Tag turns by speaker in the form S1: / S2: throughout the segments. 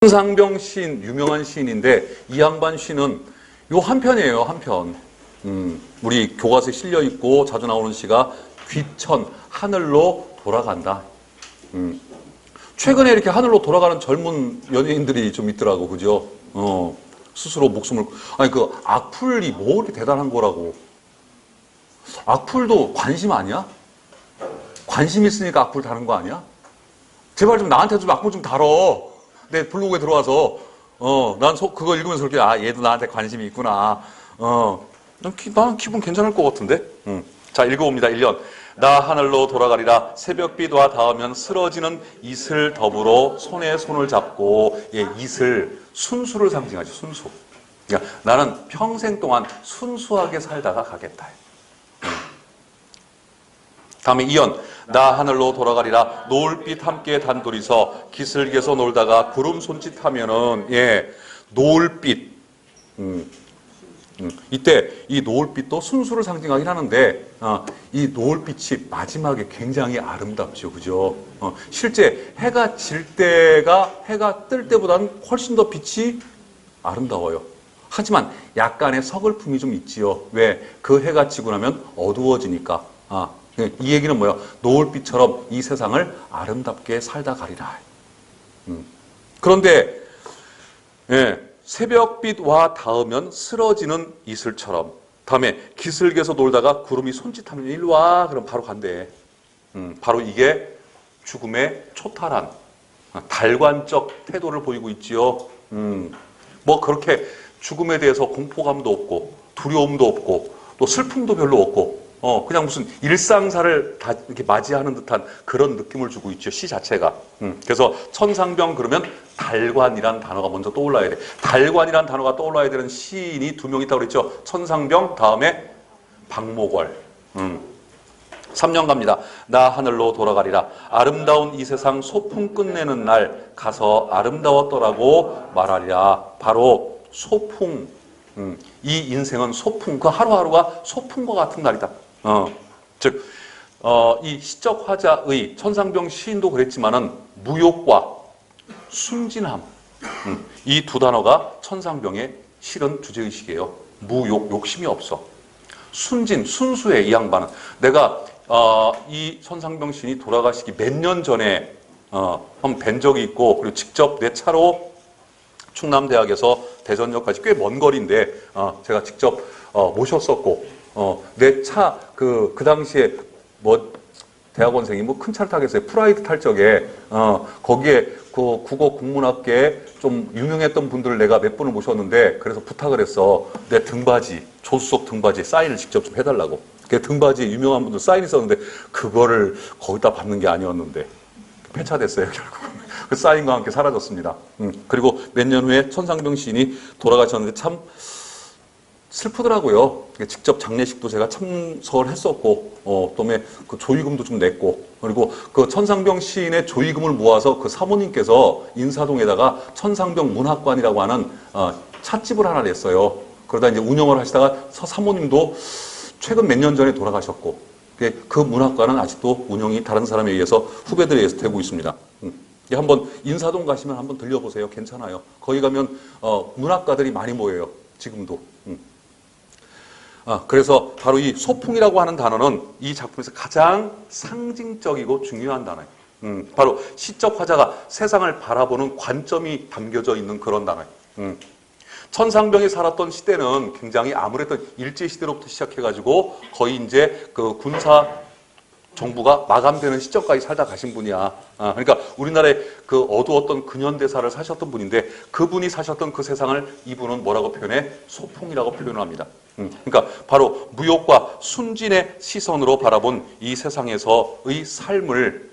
S1: 손상병 시인, 유명한 시인인데 이 양반 시는 요 한 편이에요, 한 편. 우리 교과서에 실려 있고 자주 나오는 시가 귀천, 하늘로 돌아간다. 최근에 이렇게 하늘로 돌아가는 젊은 연예인들이 좀 있더라고, 그죠? 스스로 목숨을, 아니, 그 악플이 뭐 이렇게 대단한 거라고. 악플도 관심 아니야? 관심 있으니까 악플 다는 거 아니야? 제발 좀 나한테 좀 악플 좀 달어. 내 블로그에 들어와서, 난 그거 읽으면서 그렇게, 아, 얘도 나한테 관심이 있구나. 나는 기분 괜찮을 것 같은데? 자, 읽어봅니다. 1년. 나 하늘로 돌아가리라. 새벽빛와 닿으면 쓰러지는 이슬 더불어 손에 손을 잡고, 예, 이슬, 순수를 상징하죠, 순수. 그러니까 나는 평생 동안 순수하게 살다가 가겠다. 다음에 2연. 나 하늘로 돌아가리라. 노을빛 함께 단둘이서 기슭에서 놀다가 구름 손짓하면은, 예, 노을빛. 이때 이 노을빛도 순수를 상징하긴 하는데, 이 노을빛이 마지막에 굉장히 아름답죠, 그죠? 실제 해가 질 때가 해가 뜰 때보다는 훨씬 더 빛이 아름다워요. 하지만 약간의 서글픔이 좀 있지요. 왜? 그 해가 지고 나면 어두워지니까. 이 얘기는 뭐야? 노을빛처럼 이 세상을 아름답게 살다 가리라. 그런데, 예, 새벽빛와 닿으면 쓰러지는 이슬처럼. 다음에 기슭에서 놀다가 구름이 손짓하면 일로 와. 그럼 바로 간대. 바로 이게 죽음의 초탈한 달관적 태도를 보이고 있지요. 뭐 그렇게 죽음에 대해서 공포감도 없고 두려움도 없고 또 슬픔도 별로 없고 그냥 무슨 일상사를 다 이렇게 맞이하는 듯한 그런 느낌을 주고 있죠, 시 자체가. 그래서 천상병 그러면 달관이란 단어가 먼저 떠올라야 돼. 달관이란 단어가 떠올라야 되는 시인이 두 명 있다고 그랬죠. 천상병, 다음에 박목월. 3년 갑니다. 나 하늘로 돌아가리라. 아름다운 이 세상 소풍 끝내는 날 가서 아름다웠더라고 말하리라. 바로 소풍. 이 인생은 소풍, 그 하루하루가 소풍과 같은 날이다. 즉, 이 시적 화자의 천상병 시인도 그랬지만은 무욕과 순진함, 이 두 단어가 천상병의 실은 주제의식이에요. 무욕, 욕심이 없어. 순진, 순수해, 이 양반은. 내가 이 천상병 시인이 돌아가시기 몇 년 전에 한번 뵌 적이 있고, 그리고 직접 내 차로 충남대학에서 대전역까지 꽤 먼 거리인데 제가 직접 모셨었고, 내 차 그 당시에 뭐 대학원생이 뭐 큰 차를 타겠어요. 프라이드 탈 적에 거기에 그 국어 국문학계에 좀 유명했던 분들을 내가 몇 분을 모셨는데, 그래서 부탁을 했어. 내 등받이, 조수석 등받이에 사인을 직접 좀 해달라고. 그 등받이에 유명한 분들 사인이 있었는데 그거를 거기다 받는 게 아니었는데 폐차됐어요, 결국. 그 사인과 함께 사라졌습니다. 그리고 몇 년 후에 천상병 시인이 돌아가셨는데 참 슬프더라고요. 직접 장례식도 제가 참석을 했었고, 또에 그 조의금도 좀 냈고, 그리고 그 천상병 시인의 조의금을 모아서 그 사모님께서 인사동에다가 천상병 문학관이라고 하는 찻집을 하나 냈어요. 그러다 이제 운영을 하시다가 사모님도 최근 몇 년 전에 돌아가셨고, 그 문학관은 아직도 운영이 다른 사람에 의해서 후배들에 의해서 되고 있습니다. 한번 인사동 가시면 한번 들려보세요. 괜찮아요. 거기 가면 문학가들이 많이 모여요. 지금도. 그래서 바로 이 소풍이라고 하는 단어는 이 작품에서 가장 상징적이고 중요한 단어예요. 바로 시적 화자가 세상을 바라보는 관점이 담겨져 있는 그런 단어예요. 천상병이 살았던 시대는 굉장히 암울했던 일제시대로부터 시작해가지고 거의 이제 그 군사 정부가 마감되는 시점까지 살다 가신 분이야. 그러니까 우리나라의 그 어두웠던 근현대사를 사셨던 분인데, 그분이 사셨던 그 세상을 이분은 뭐라고 표현해? 소풍이라고 표현을 합니다. 그러니까 바로 무욕과 순진의 시선으로 바라본 이 세상에서의 삶을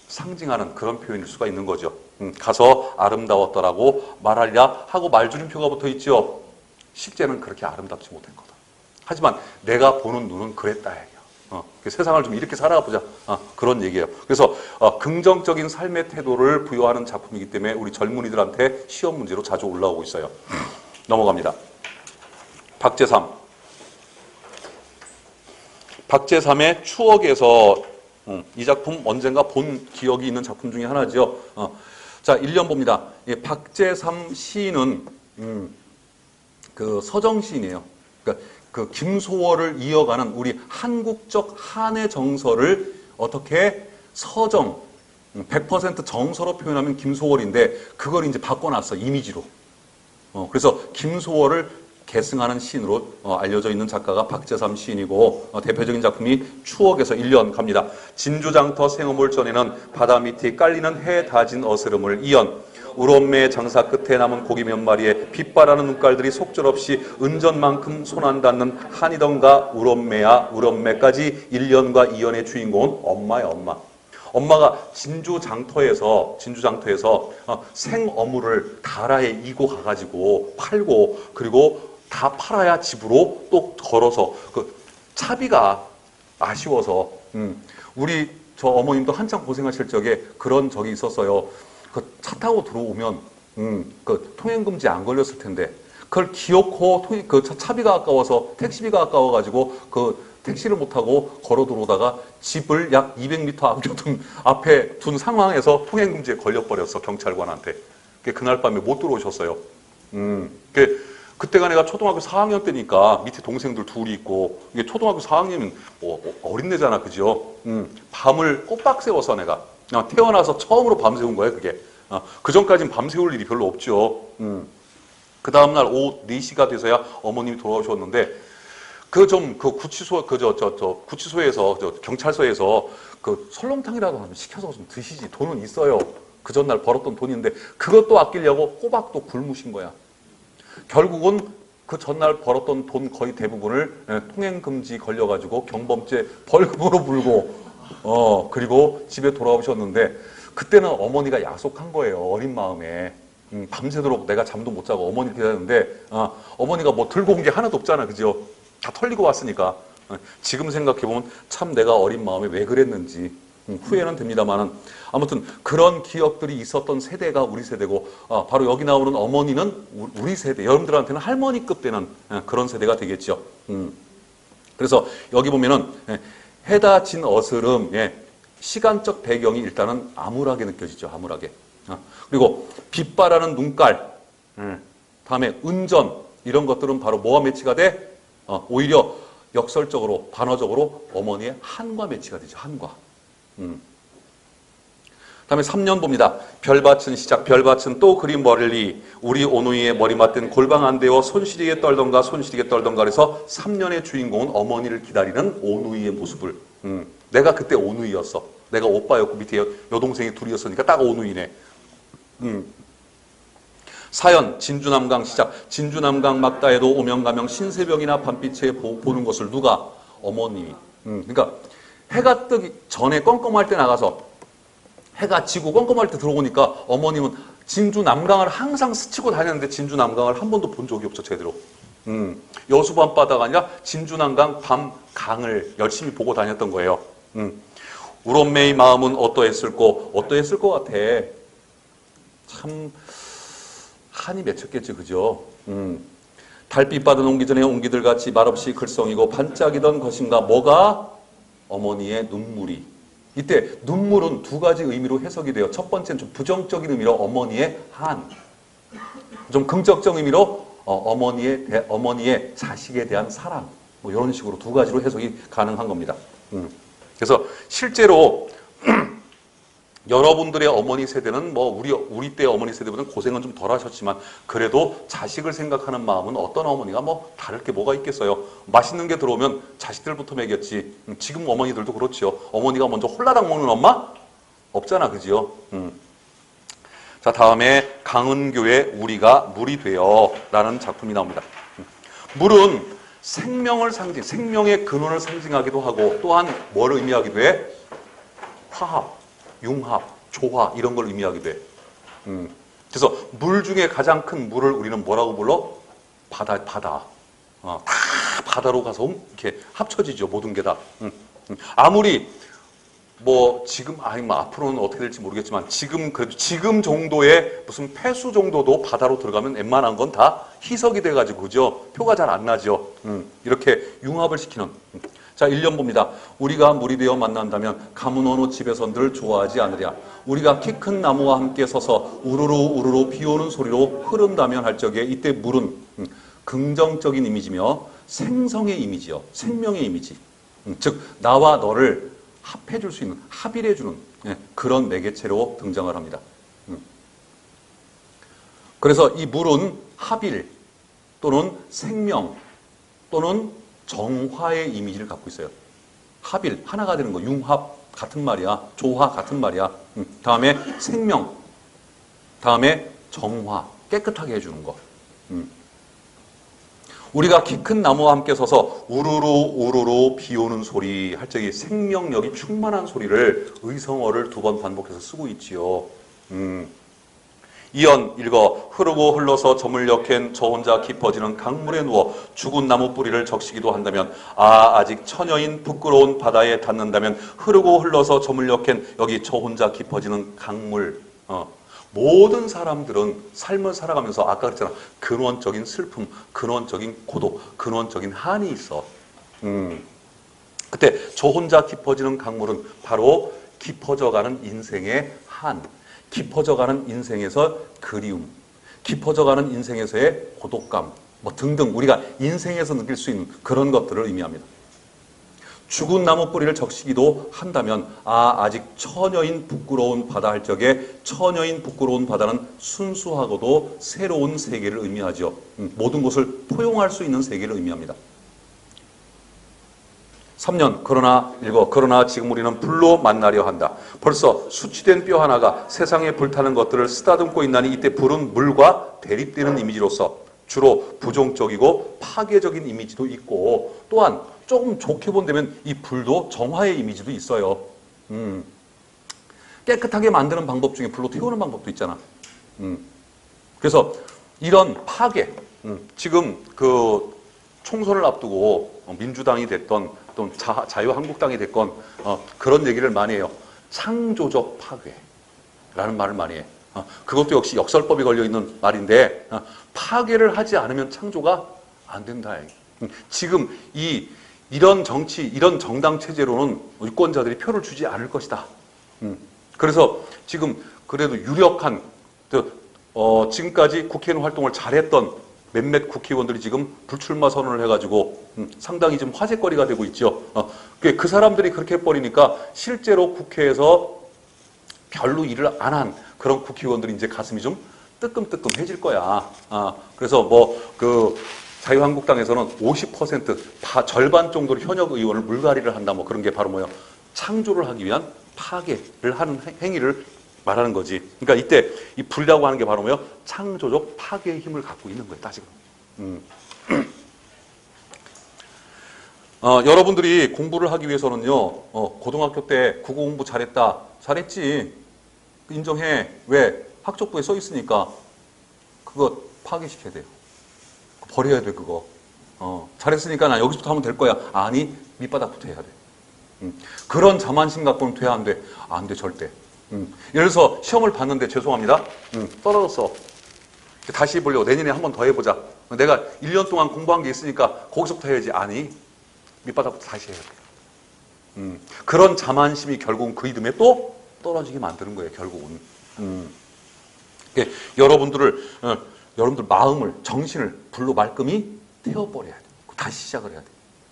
S1: 상징하는 그런 표현일 수가 있는 거죠. 가서 아름다웠더라고 말하리라 하고 말줄임표가 붙어 있죠. 실제는 그렇게 아름답지 못한 거다. 하지만 내가 보는 눈은 그랬다. 세상을 좀 이렇게 살아보자. 그런 얘기예요. 그래서 긍정적인 삶의 태도를 부여하는 작품이기 때문에 우리 젊은이들한테 시험 문제로 자주 올라오고 있어요. 넘어갑니다. 박제삼. 박제삼의 추억에서 이 작품 언젠가 본 기억이 있는 작품 중에 하나죠. 자, 1년 봅니다. 예, 박재삼 시인은 그 서정 시인이에요. 그러니까 그 김소월을 이어가는 우리 한국적 한의 정서를 어떻게 서정 100% 정서로 표현하면 김소월인데 그걸 이제 바꿔놨어 이미지로. 그래서 김소월을 계승하는 시인으로 알려져 있는 작가가 박재삼 시인이고 대표적인 작품이 추억에서 1년 갑니다. 진주장터 생어물 전에는 바다 밑에 깔리는 해 다진 어스름을 이연 우롬매 장사 끝에 남은 고기 몇 마리에 빛바라는 눈깔들이 속절없이 은전만큼 손 안 닿는 한이던가 우롬매야 우롬매까지 1년과 2년의 주인공은 엄마야 엄마. 엄마가 진주장터에서 생어물을 다라에 이고 가가지고 팔고 그리고 다 팔아야 집으로 또 걸어서 그 차비가 아쉬워서 우리 저 어머님도 한참 고생하실 적에 그런 적이 있었어요. 그 차 타고 들어오면 그 통행금지 안 걸렸을 텐데 그걸 기어코 그 차비가 아까워서 택시비가 아까워가지고 그 택시를 못 타고 걸어 들어오다가 집을 약 200m 앞에 둔 상황에서 통행금지에 걸려버렸어 경찰관한테. 그날 밤에 못 들어오셨어요. 그때가 내가 초등학교 4학년 때니까 밑에 동생들 둘이 있고 이게 초등학교 4학년이면 뭐 어린애잖아, 그죠? 밤을 꼬박 세워서 내가 태어나서 처음으로 밤새운 거야 그게. 그 전까지는 밤새울 일이 별로 없죠. 그 다음날 오후 4시가 돼서야 어머님이 돌아오셨는데 구치소에서 경찰서에서 그 설렁탕이라도 하나 시켜서 좀 드시지. 돈은 있어요. 그 전날 벌었던 돈인데 그것도 아끼려고 꼬박 또 굶으신 거야. 결국은 그 전날 벌었던 돈 거의 대부분을 통행금지 걸려가지고 경범죄 벌금으로 물고 그리고 집에 돌아오셨는데 그때는 어머니가 약속한 거예요. 어린 마음에. 밤새도록 내가 잠도 못 자고 어머니를 기다렸는데 어머니가 뭐 들고 온 게 하나도 없잖아. 그죠? 다 털리고 왔으니까. 지금 생각해보면 참 내가 어린 마음에 왜 그랬는지 후회는 됩니다만은 아무튼 그런 기억들이 있었던 세대가 우리 세대고 바로 여기 나오는 어머니는 우리 세대, 여러분들한테는 할머니급 되는 그런 세대가 되겠죠. 그래서 여기 보면은 해다 진 어스름, 시간적 배경이 일단은 암울하게 느껴지죠. 암울하게. 그리고 빛바라는 눈깔, 다음에 은전 이런 것들은 바로 뭐와 매치가 돼? 오히려 역설적으로 반어적으로 어머니의 한과 매치가 되죠. 한과. 다음에 3년 봅니다. 별밭은 시작. 별밭은 또 그리 멀리 우리 오누이의 머리 맞댄 골방 안 대어 손시리게 떨던가 그래서 3년의 주인공은 어머니를 기다리는 오누이의 모습을. 내가 그때 오누이였어. 내가 오빠였고 밑에 여동생이 둘이었으니까 딱 오누이네. 사연 진주남강 시작. 진주남강 막다에도 오명가명 신세병이나 밤빛에 보는 것을 누가? 어머님이. 그러니까 해가 뜨기 전에 껌껌할 때 나가서 해가 지고 껌껌할 때 들어오니까 어머님은 진주남강을 항상 스치고 다녔는데 진주남강을 한 번도 본 적이 없죠. 제대로. 여수밤바다가 아니라 진주남강 밤강을 열심히 보고 다녔던 거예요. 우롬매의 마음은 어떠했을 것 같아. 참 한이 맺혔겠지, 그죠? 달빛 받은 옹기 전에 옹기들 같이 말없이 글썽이고 반짝이던 것인가? 뭐가? 어머니의 눈물이. 이때 눈물은 두 가지 의미로 해석이 돼요. 첫 번째는 좀 부정적인 의미로 어머니의 한. 좀 긍정적 의미로 어머니의 자식에 대한 사랑. 뭐 이런 식으로 두 가지로 해석이 가능한 겁니다. 그래서 실제로 여러분들의 어머니 세대는 뭐 우리 때 어머니 세대보다는 고생은 좀 덜 하셨지만 그래도 자식을 생각하는 마음은 어떤 어머니가 뭐 다를 게 뭐가 있겠어요. 맛있는 게 들어오면 자식들부터 먹였지. 지금 어머니들도 그렇죠. 어머니가 먼저 홀라당 먹는 엄마? 없잖아, 그지요? 자, 다음에 강은교의 우리가 물이 되어 라는 작품이 나옵니다. 물은 생명을 생명의 근원을 상징하기도 하고 또한 뭘 의미하기도 해? 화합. 융합, 조화 이런 걸 의미하기도 해. 그래서 물 중에 가장 큰 물을 우리는 뭐라고 불러? 바다. 다 바다로 가서 이렇게 합쳐지죠. 모든 게 다. 아무리 뭐 지금 뭐 앞으로는 어떻게 될지 모르겠지만 지금 정도의 무슨 폐수 정도도 바다로 들어가면 웬만한 건 다 희석이 돼가지고 그죠? 표가 잘 안 나죠. 이렇게 융합을 시키는. 자, 1년 봅니다. 우리가 물이 되어 만난다면 가문 어느 집에서 늘 좋아하지 않으랴. 우리가 키 큰 나무와 함께 서서 우르르 우르르 비 오는 소리로 흐른다면 할 적에 이때 물은 긍정적인 이미지며 생성의 이미지요. 생명의 이미지. 즉 나와 너를 합해줄 수 있는, 합일해주는 그런 매개체로 등장을 합니다. 그래서 이 물은 합일 또는 생명 또는 정화의 이미지를 갖고 있어요. 합일, 하나가 되는 거, 융합 같은 말이야. 조화 같은 말이야. 다음에 생명, 다음에 정화, 깨끗하게 해주는 거. 우리가 키 큰 나무와 함께 서서 우르르 우르르 비 오는 소리 할 적에 생명력이 충만한 소리를 의성어를 2번 반복해서 쓰고 있지요. 이언 읽어 흐르고 흘러서 저물려 캔 저 혼자 깊어지는 강물에 누워 죽은 나무 뿌리를 적시기도 한다면 아직 처녀인 부끄러운 바다에 닿는다면 흐르고 흘러서 저물려 캔 여기 저 혼자 깊어지는 강물. 모든 사람들은 삶을 살아가면서 아까 그랬잖아. 근원적인 슬픔, 근원적인 고독, 근원적인 한이 있어. 그때 저 혼자 깊어지는 강물은 바로 깊어져가는 인생의 한, 깊어져가는 인생에서 그리움, 깊어져가는 인생에서의 고독감 뭐 등등 우리가 인생에서 느낄 수 있는 그런 것들을 의미합니다. 죽은 나무 뿌리를 적시기도 한다면 아직 처녀인 부끄러운 바다 할 적에 처녀인 부끄러운 바다는 순수하고도 새로운 세계를 의미하죠. 모든 것을 포용할 수 있는 세계를 의미합니다. 3년 그러나 지금 우리는 불로 만나려 한다. 벌써 수치된 뼈 하나가 세상에 불타는 것들을 쓰다듬고 있나니 이때 불은 물과 대립되는 이미지로서 주로 부정적이고 파괴적인 이미지도 있고 또한 조금 좋게 본다면 이 불도 정화의 이미지도 있어요. 깨끗하게 만드는 방법 중에 불로 태우는 방법도 있잖아. 그래서 이런 파괴, 지금 그 총선을 앞두고 민주당이 됐던 또는 자유한국당이 됐건 그런 얘기를 많이 해요. 창조적 파괴라는 말을 많이 해. 그것도 역시 역설법이 걸려있는 말인데 파괴를 하지 않으면 창조가 안 된다. 지금 이런 정치, 이런 정당 체제로는 유권자들이 표를 주지 않을 것이다. 그래서 지금 그래도 유력한 지금까지 국회의원 활동을 잘했던 몇몇 국회의원들이 지금 불출마 선언을 해가지고 상당히 좀 화제거리가 되고 있죠. 그 사람들이 그렇게 해버리니까 실제로 국회에서 별로 일을 안 한 그런 국회의원들이 이제 가슴이 좀 뜨끔뜨끔해질 거야. 그래서 자유한국당에서는 50% 절반 정도로 현역 의원을 물갈이를 한다. 뭐 그런 게 바로 뭐예요? 창조를 하기 위한 파괴를 하는 행위를 말하는 거지. 그러니까 이때 이 불이라고 하는 게 바로 뭐예요? 창조적 파괴의 힘을 갖고 있는 거예요. 따지고. 여러분들이 공부를 하기 위해서는요. 고등학교 때 국어 공부 잘했다. 잘했지. 인정해. 왜? 학적부에 써 있으니까 그거 파괴시켜야 돼요. 버려야 돼 그거. 잘했으니까 나 여기서부터 하면 될 거야. 아니 밑바닥부터 해야 돼. 그런 자만심 갖고는 돼야 안 돼. 안 돼 절대. 예를 들어서 시험을 봤는데 죄송합니다. 떨어졌어. 다시 해보려고. 내년에 한 번 더 해보자. 내가 1년 동안 공부한 게 있으니까 거기서부터 해야지. 아니 밑바닥부터 다시 해야 돼. 그런 자만심이 결국은 그 이듬해 또 떨어지게 만드는 거예요. 결국은. 여러분들 마음을, 정신을 불로 말끔히 태워버려야 돼. 다시 시작을 해야 돼.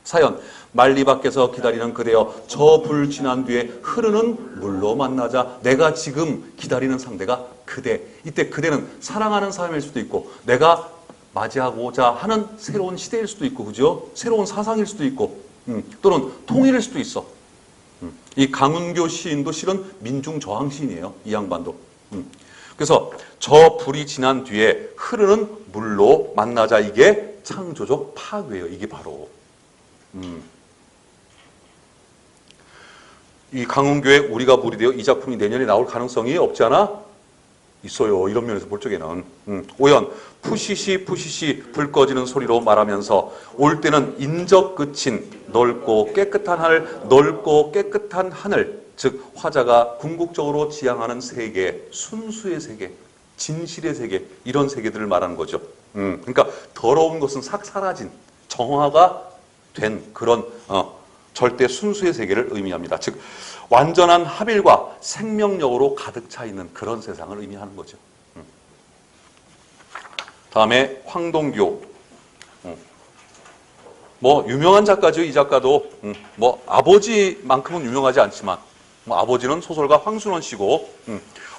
S1: 사연, 만리 밖에서 기다리는 그대여 저 불 지난 뒤에 흐르는 물로 만나자. 내가 지금 기다리는 상대가 그대. 이때 그대는 사랑하는 사람일 수도 있고 내가 맞이하고자 하는 새로운 시대일 수도 있고 그죠? 새로운 사상일 수도 있고 또는 통일일 수도 있어. 이 강은교 시인도 실은 민중저항 시인이에요. 이 양반도. 그래서 저 불이 지난 뒤에 흐르는 물로 만나자. 이게 창조적 파괴예요. 이게 바로. 이 강은교의 우리가 물이 되어 이 작품이 내년에 나올 가능성이 없지 않아? 있어요. 이런 면에서 볼 적에는. 오연 푸시시 푸시시 불 꺼지는 소리로 말하면서 올 때는 인적 끝인 넓고 깨끗한 하늘, 넓고 깨끗한 하늘, 즉 화자가 궁극적으로 지향하는 세계, 순수의 세계, 진실의 세계, 이런 세계들을 말하는 거죠. 그러니까 더러운 것은 싹 사라진 정화가 된 그런 절대 순수의 세계를 의미합니다. 즉 완전한 합일과 생명력으로 가득 차 있는 그런 세상을 의미하는 거죠. 다음에 황동규. 뭐 유명한 작가죠. 이 작가도 뭐 아버지만큼은 유명하지 않지만 뭐 아버지는 소설가 황순원 씨고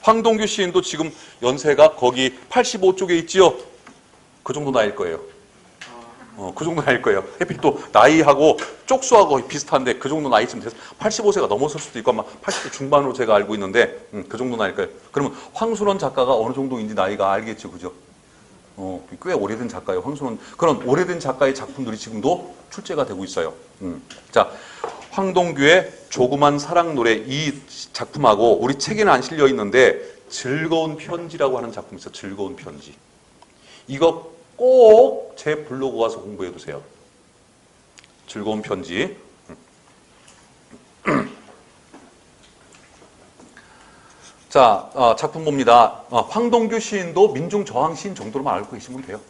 S1: 황동규 시인도 지금 연세가 거기 85쪽에 있지요. 그 정도 나이일 거예요. 그 정도 나이일 거예요. 해필 또 나이하고 쪽수하고 거의 비슷한데 그 정도 나이쯤 돼서 85세가 넘었을 수도 있고 아마 80대 중반으로 제가 알고 있는데 그 정도 나이일 거예요. 그러면 황순원 작가가 어느 정도인지 나이가 알겠죠. 그죠? 꽤 오래된 작가예요. 황순원. 그런 오래된 작가의 작품들이 지금도 출제가 되고 있어요. 자, 황동규의 조그만 사랑 노래 이 작품하고 우리 책에는 안 실려 있는데 즐거운 편지라고 하는 작품이 있어요. 즐거운 편지. 이거 꼭 제 블로그 와서 공부해 두세요. 즐거운 편지. 자, 작품 봅니다. 황동규 시인도 민중저항 시인 정도로만 알고 계시면 돼요.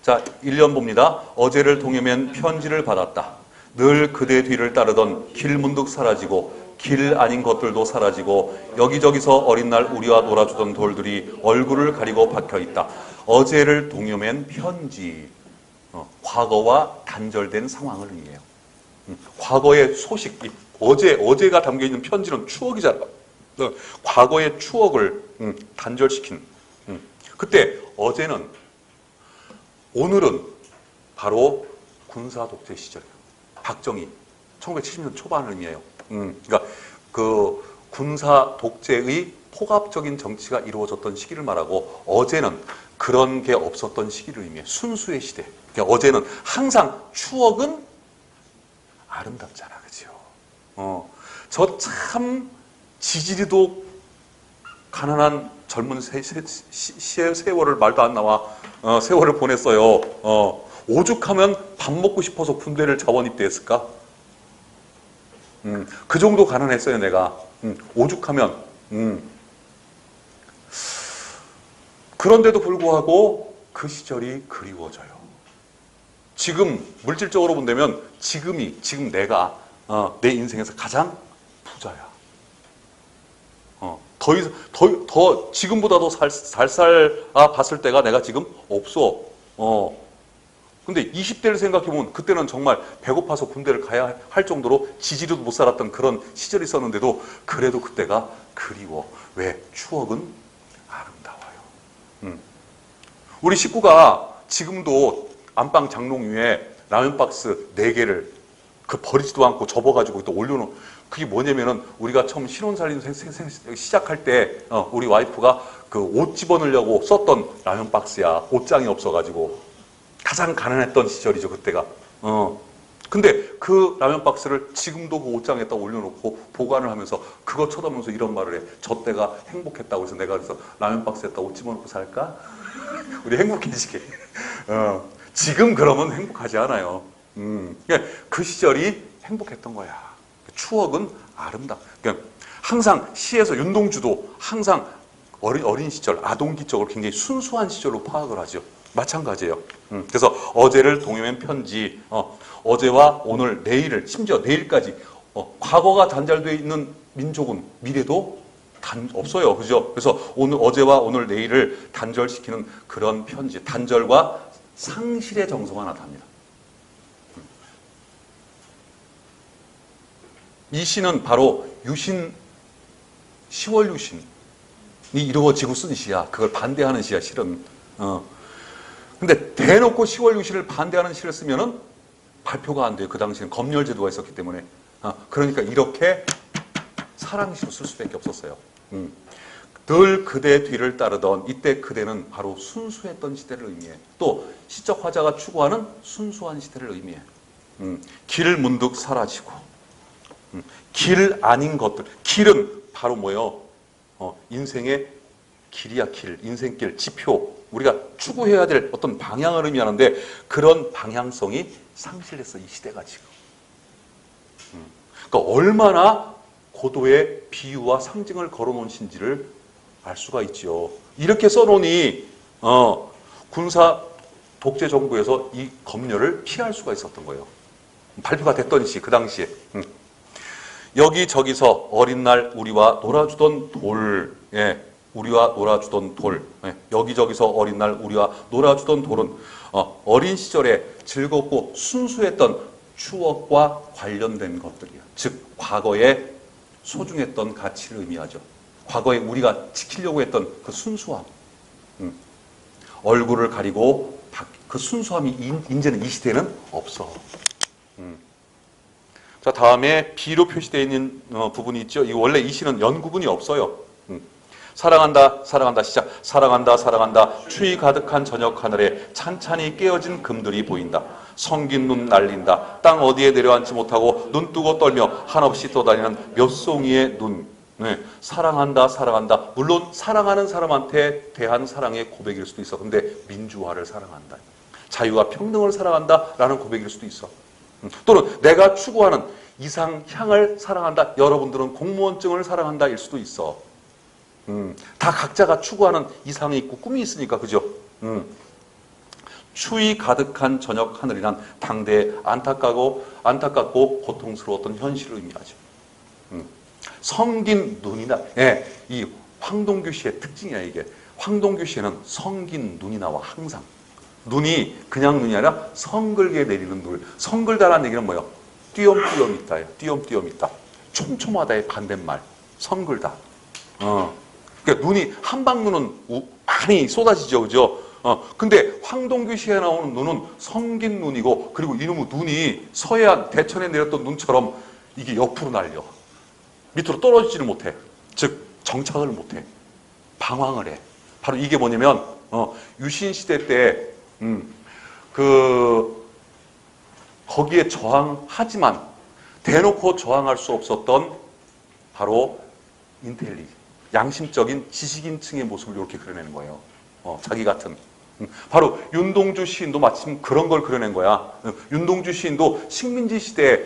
S1: 자, 1년 봅니다. 어제를 동해면 편지를 받았다. 늘 그대 뒤를 따르던 길 문득 사라지고 길 아닌 것들도 사라지고 여기저기서 어린 날 우리와 놀아주던 돌들이 얼굴을 가리고 박혀있다. 어제를 동여맨 편지. 과거와 단절된 상황을 의미해요. 과거의 소식, 어제가 담겨있는 편지는 추억이잖아. 과거의 추억을 단절시킨. 그때 어제는, 오늘은 바로 군사 독재 시절이에요. 박정희 1970년 초반을 의미해요. 그러니까 그 군사 독재의 폭압적인 정치가 이루어졌던 시기를 말하고 어제는 그런 게 없었던 시기를 의미해요. 순수의 시대. 그러니까 어제는 항상 추억은 아름답잖아, 그죠? 저 참 지지리도 가난한 젊은 세월을 말도 안 나와 세월을 보냈어요. 오죽하면 밥 먹고 싶어서 군대를 자원 입대했을까? 그 정도 가난했어요, 내가. 오죽하면. 그런데도 불구하고 그 시절이 그리워져요. 지금 물질적으로 본다면 지금 내가 내 인생에서 가장 부자야. 더 지금보다도 봤을 때가 내가 지금 없어. 근데 20대를 생각해보면 그때는 정말 배고파서 군대를 가야 할 정도로 지지리도 못 살았던 그런 시절이 있었는데도 그래도 그때가 그리워. 왜? 추억은 아름다워요. 우리 식구가 지금도 안방 장롱 위에 라면 박스 4개를 그 버리지도 않고 접어가지고 또 올려놓은 그게 뭐냐면은 우리가 처음 신혼살림 시작할 때 우리 와이프가 그 옷 집어넣으려고 썼던 라면 박스야. 옷장이 없어가지고 가장 가난했던 시절이죠 그때가. 근데 그 라면 박스를 지금도 그 옷장에다 올려놓고 보관을 하면서 그거 쳐다보면서 이런 말을 해. 저 때가 행복했다고 해서 내가 그래서 라면 박스에다 옷 집어넣고 살까? 우리 행복해지게. 지금 그러면 행복하지 않아요. 그 시절이 행복했던 거야. 추억은 아름다. 그러니까 항상 시에서 윤동주도 항상 어린 시절, 아동기적으로 굉장히 순수한 시절로 파악을 하죠. 마찬가지예요. 그래서 어제를 동여맨 편지, 어제와 오늘, 내일을, 심지어 내일까지 과거가 단절되어 있는 민족은 미래도 없어요. 그죠? 그래서 어제와 오늘, 내일을 단절시키는 그런 편지, 단절과 상실의 정서가 나타납니다. 이 시는 바로 유신, 10월 유신이 이루어지고 쓴 시야. 그걸 반대하는 시야, 실은. 근데 대놓고 10월 유신을 반대하는 시를 쓰면은 발표가 안 돼요. 그 당시에는 검열제도가 있었기 때문에. 그러니까 이렇게 사랑시로 쓸 수밖에 없었어요. 늘 그대 뒤를 따르던 이때 그대는 바로 순수했던 시대를 의미해. 또 시적 화자가 추구하는 순수한 시대를 의미해. 길 문득 사라지고 길 아닌 것들. 길은 바로 뭐예요? 인생의 길이야, 길. 인생길, 지표. 우리가 추구해야 될 어떤 방향을 의미하는데 그런 방향성이 상실했어, 이 시대가 지금. 그러니까 얼마나 고도의 비유와 상징을 걸어놓은 신지를 알 수가 있죠. 이렇게 써놓으니 군사 독재 정부에서 이 검열을 피할 수가 있었던 거예요. 발표가 됐던 시, 그 당시에. 여기저기서 어린 날 우리와 놀아주던 돌, 예, 우리와 놀아주던 돌, 예, 여기저기서 어린 날 우리와 놀아주던 돌은 어린 시절에 즐겁고 순수했던 추억과 관련된 것들이야. 즉 과거에 소중했던 가치를 의미하죠. 과거에 우리가 지키려고 했던 그 순수함, 얼굴을 가리고 그 순수함이 이제는 이 시대에는 없어. 자, 다음에 B로 표시되어 있는 부분이 있죠. 이 원래 이 시는 연구분이 없어요. 사랑한다, 사랑한다, 시작. 사랑한다, 사랑한다. 추위 가득한 저녁 하늘에 찬찬히 깨어진 금들이 보인다. 성긴 눈 날린다. 땅 어디에 내려앉지 못하고 눈 뜨고 떨며 한없이 떠다니는 몇 송이의 눈. 네, 사랑한다, 사랑한다. 물론 사랑하는 사람한테 대한 사랑의 고백일 수도 있어. 근데 민주화를 사랑한다. 자유와 평등을 사랑한다라는 고백일 수도 있어. 또는 내가 추구하는 이상향을 사랑한다. 여러분들은 공무원증을 사랑한다일 수도 있어. 다 각자가 추구하는 이상이 있고 꿈이 있으니까, 그죠? 추위 가득한 저녁 하늘이란 당대의 안타깝고 고통스러웠던 현실을 의미하죠. 성긴 눈이나, 예, 이 황동규 씨의 특징이야, 이게. 황동규 씨에는 성긴 눈이 나와, 항상. 눈이 그냥 눈이 아니라 성글게 내리는 눈. 성글다라는 얘기는 뭐예요? 띄엄띄엄 있다. 띄엄띄엄 있다. 촘촘하다의 반대말. 성글다. 그러니까 눈이, 한방눈은 많이 쏟아지죠. 그죠? 근데 황동규 씨에 나오는 눈은 성긴 눈이고, 그리고 이놈의 눈이 서해안, 대천에 내렸던 눈처럼 이게 옆으로 날려. 밑으로 떨어지지를 못해. 즉, 정착을 못해. 방황을 해. 바로 이게 뭐냐면, 유신시대 때, 거기에 저항하지만 대놓고 저항할 수 없었던 바로 양심적인 지식인층의 모습을 이렇게 그려내는 거예요. 자기 같은. 바로 윤동주 시인도 마침 그런 걸 그려낸 거야. 윤동주 시인도 식민지 시대에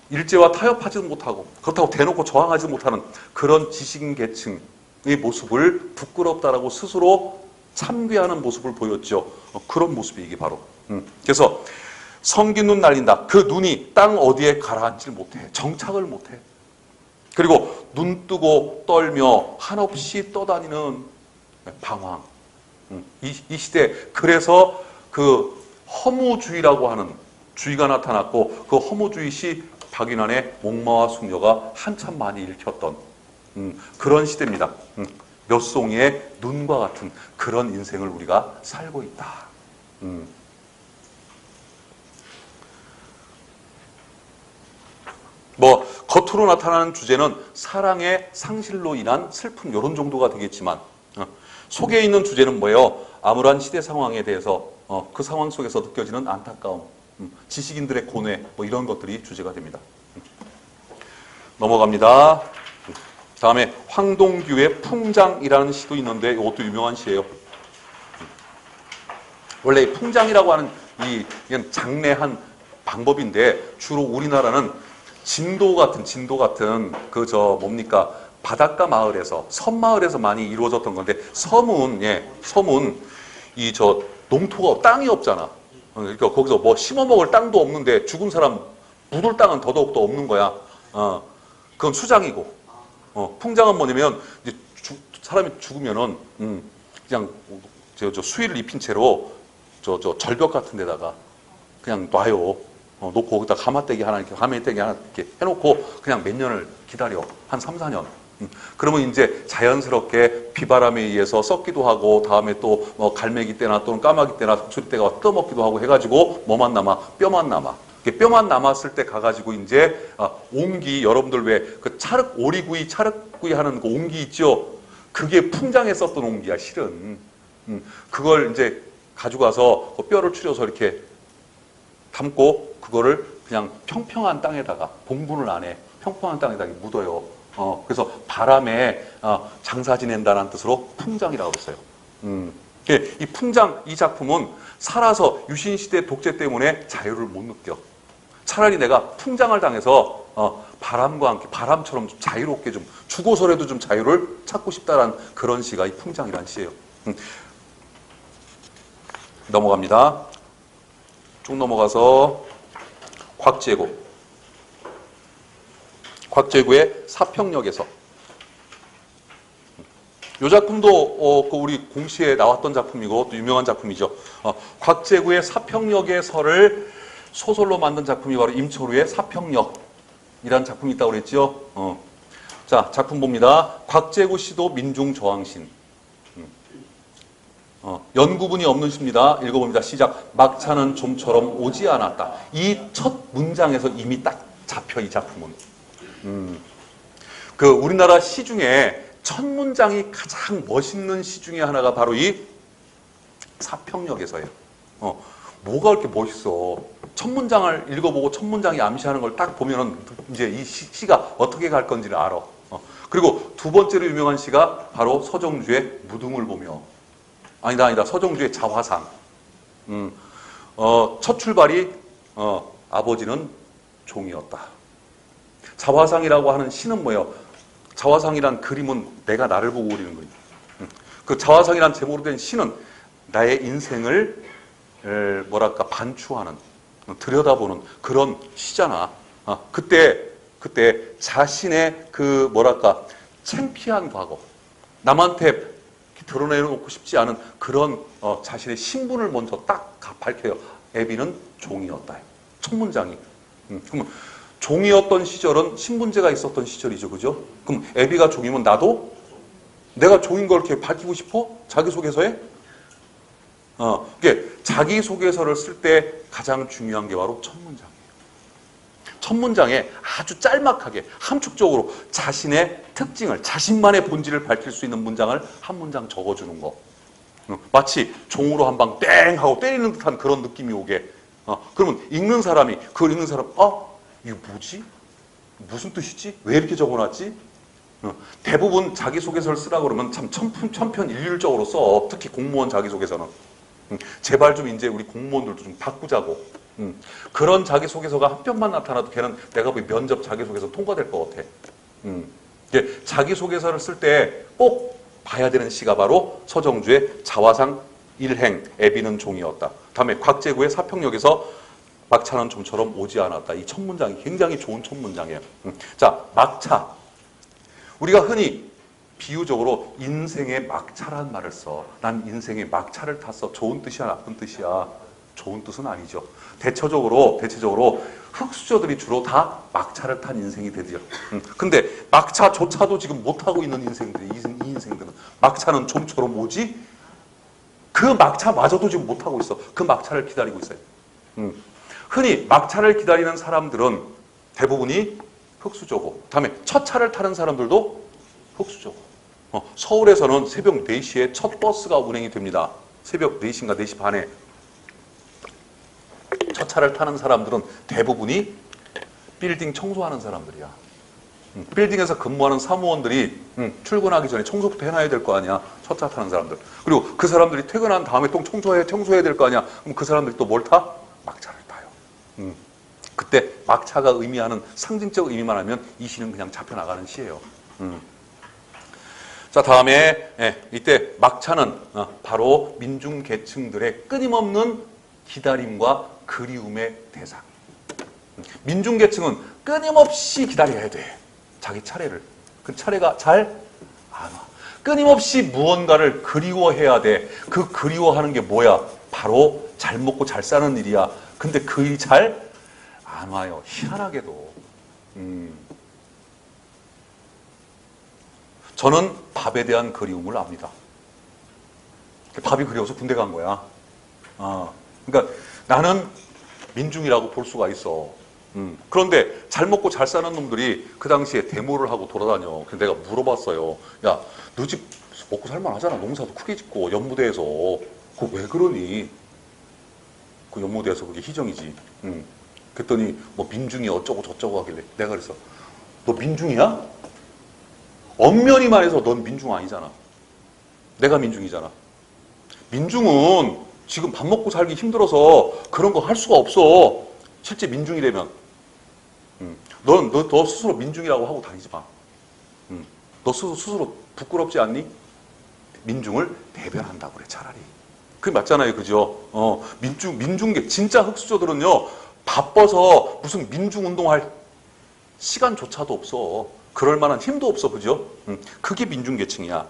S1: 일제와 타협하지도 못하고 그렇다고 대놓고 저항하지 못하는 그런 지식인 계층의 모습을 부끄럽다라고 스스로 참괴하는 모습을 보였죠. 그런 모습이 이게 바로. 그래서 성긴 눈 날린다. 그 눈이 땅 어디에 가라앉질 못해. 정착을 못해. 그리고 눈 뜨고 떨며 한없이 떠다니는 방황. 이 시대, 그래서 그 허무주의라고 하는 주의가 나타났고, 그 허무주의 시 박인환의 목마와 숙녀가 한참 많이 읽혔던 그런 시대입니다. 몇 송이의 눈과 같은 그런 인생을 우리가 살고 있다. 뭐 겉으로 나타나는 주제는 사랑의 상실로 인한 슬픔 이런 정도가 되겠지만, 속에 있는 주제는 뭐예요? 암울한 시대 상황에 대해서 그 상황 속에서 느껴지는 안타까움, 지식인들의 고뇌, 뭐 이런 것들이 주제가 됩니다. 넘어갑니다. 다음에 황동규의 풍장이라는 시도 있는데 이것도 유명한 시예요. 원래 이 풍장이라고 하는 이건 장례한 방법인데, 주로 우리나라는 진도 같은 뭡니까? 바닷가 마을에서, 섬 마을에서 많이 이루어졌던 건데, 섬은 농토가, 땅이 없잖아. 그러니까 거기서 뭐 심어 먹을 땅도 없는데 죽은 사람 묻을 땅은 더더욱더 없는 거야. 그건 수장이고, 풍장은 뭐냐면 이제 사람이 죽으면은 그냥 수의를 입힌 채로 절벽 같은 데다가 그냥 놔요. 놓고 거기다 가마떼기 하나 이렇게 해놓고 그냥 몇 년을 기다려. 한 3, 4년. 그러면 이제 자연스럽게 비바람에 의해서 썩기도 하고, 다음에 또 뭐 갈매기 때나 또는 까마귀 때나 독수리 때가 뜯어먹기도 하고 해가지고 뭐만 남아? 뼈만 남아. 뼈만 남았을 때 가가지고 이제 옹기, 여러분들 왜 그 오리구이, 차륵구이 하는 그 옹기 있죠? 그게 풍장에 썼던 옹기야, 실은. 그걸 이제 가지고 가서 그 뼈를 추려서 이렇게 담고 그거를 그냥 평평한 땅에다가, 봉분을 안 해. 평평한 땅에다가 묻어요. 그래서 바람에 장사 지낸다는 뜻으로 풍장이라고 했어요. 이 풍장, 이 작품은 살아서 유신시대 독재 때문에 자유를 못 느껴. 차라리 내가 풍장을 당해서 바람과 함께, 바람처럼 좀 자유롭게 좀 죽어서라도 좀 자유를 찾고 싶다라는 그런 시가 이 풍장이라는 시예요. 넘어갑니다. 쭉 넘어가서 곽재구의 사평역에서. 이 작품도 우리 공시에 나왔던 작품이고 또 유명한 작품이죠. 곽재구의 사평역에서를 소설로 만든 작품이 바로 임철우의 사평역이라는 작품이 있다고 그랬죠. 자, 작품 봅니다. 곽재구 시도 민중저항신. 연구분이 없는 시입니다. 읽어봅니다. 시작. 막차는 좀처럼 오지 않았다. 이 첫 문장에서 이미 딱 잡혀, 이 작품은. 우리나라 시 중에 첫 문장이 가장 멋있는 시 중에 하나가 바로 이 사평역에서예요. 뭐가 그렇게 멋있어? 첫 문장을 읽어보고 첫 문장이 암시하는 걸 딱 보면은 이제 이 시가 어떻게 갈 건지를 알아. 그리고 두 번째로 유명한 시가 바로 서정주의 무등을 보며. 아니다. 서정주의 자화상. 첫 출발이 아버지는 종이었다. 자화상이라고 하는 시는 뭐예요? 자화상이란 그림은 내가 나를 보고 그리는 거예요. 그 자화상이란 제목으로 된 시는 나의 인생을 반추하는, 들여다보는 그런 시잖아. 그때 자신의 창피한 과거, 남한테 드러내놓고 싶지 않은 그런 자신의 신분을 먼저 딱 밝혀요. 애비는 종이었다. 첫 문장이. 그럼 종이었던 시절은 신분제가 있었던 시절이죠. 그죠? 그럼 애비가 종이면 나도 내가 종인 걸 이렇게 밝히고 싶어? 자기소개서에? 이게 자기소개서를 쓸 때 가장 중요한 게 바로 첫 문장이에요. 첫 문장에 아주 짤막하게 함축적으로 자신의 특징을, 자신만의 본질을 밝힐 수 있는 문장을 한 문장 적어주는 거. 마치 종으로 한 방 땡 하고 때리는 듯한 그런 느낌이 오게. 그러면 그걸 읽는 사람, 이거 뭐지? 무슨 뜻이지? 왜 이렇게 적어놨지? 대부분 자기소개서를 쓰라고 그러면 참 천편일률적으로 써. 특히 공무원 자기소개서는. 제발 좀 이제 우리 공무원들도 좀 바꾸자고. 그런 자기소개서가 한 편만 나타나도 걔는 내가 보기 면접 자기소개서 통과될 것 같아. 자기소개서를 쓸 때 꼭 봐야 되는 시가 바로 서정주의 자화상 일행, 애비는 종이었다. 다음에 곽재구의 사평역에서 막차는 좀처럼 오지 않았다. 이 첫 문장이 굉장히 좋은 첫 문장이에요. 자, 막차. 우리가 흔히 비유적으로 인생의 막차라는 말을 써. 난 인생의 막차를 탔어. 좋은 뜻이야, 나쁜 뜻이야? 좋은 뜻은 아니죠. 대체적으로 흑수저들이 주로 다 막차를 탄 인생이 되죠. 근데 막차조차도 지금 못 타고 있는 인생들이, 이 인생들은 막차는 좀처럼 오지? 그 막차마저도 지금 못 타고 있어. 그 막차를 기다리고 있어요. 흔히 막차를 기다리는 사람들은 대부분이 흑수저고, 다음에 첫 차를 타는 사람들도 흑수저고. 서울에서는 새벽 4시에 첫 버스가 운행이 됩니다. 새벽 4시인가 4시 반에. 첫 차를 타는 사람들은 대부분이 빌딩 청소하는 사람들이야. 빌딩에서 근무하는 사무원들이 출근하기 전에 청소부터 해놔야 될 거 아니야. 첫 차 타는 사람들. 그리고 그 사람들이 퇴근한 다음에 또 청소해야 될 거 아니야. 그럼 그 사람들이 또 뭘 타? 막차를 타요. 그때 막차가 의미하는 상징적 의미만 하면 이 시는 그냥 잡혀나가는 시예요. 자, 다음에 이때 막차는 바로 민중계층들의 끊임없는 기다림과 그리움의 대상. 민중계층은 끊임없이 기다려야 돼. 자기 차례를. 그 차례가 잘 안 와. 끊임없이 무언가를 그리워해야 돼. 그 그리워하는 게 뭐야? 바로 잘 먹고 잘 사는 일이야. 근데 그 일이 잘 안 와요. 희한하게도. 저는 밥에 대한 그리움을 압니다. 밥이 그리워서 군대 간 거야. 그러니까 나는 민중이라고 볼 수가 있어. 그런데 잘 먹고 잘 사는 놈들이 그 당시에 데모를 하고 돌아다녀. 그래서 내가 물어봤어요. 야, 너 집 먹고 살만 하잖아. 농사도 크게 짓고 연무대에서. 그거 왜 그러니? 그 연무대에서 그게 희정이지. 그랬더니 뭐 민중이 어쩌고 저쩌고 하길래 내가 그랬어. 너 민중이야? 엄연히 말해서 넌 민중 아니잖아. 내가 민중이잖아. 민중은 지금 밥 먹고 살기 힘들어서 그런 거 할 수가 없어. 실제 민중이라면. 너 스스로 민중이라고 하고 다니지 마. 너 스스로 부끄럽지 않니? 민중을 대변한다고 그래, 차라리. 그게 맞잖아요. 그죠? 민중계, 진짜 흑수저들은요, 바빠서 무슨 민중운동할 시간조차도 없어. 그럴 만한 힘도 없어, 그죠? 그게 민중계층이야.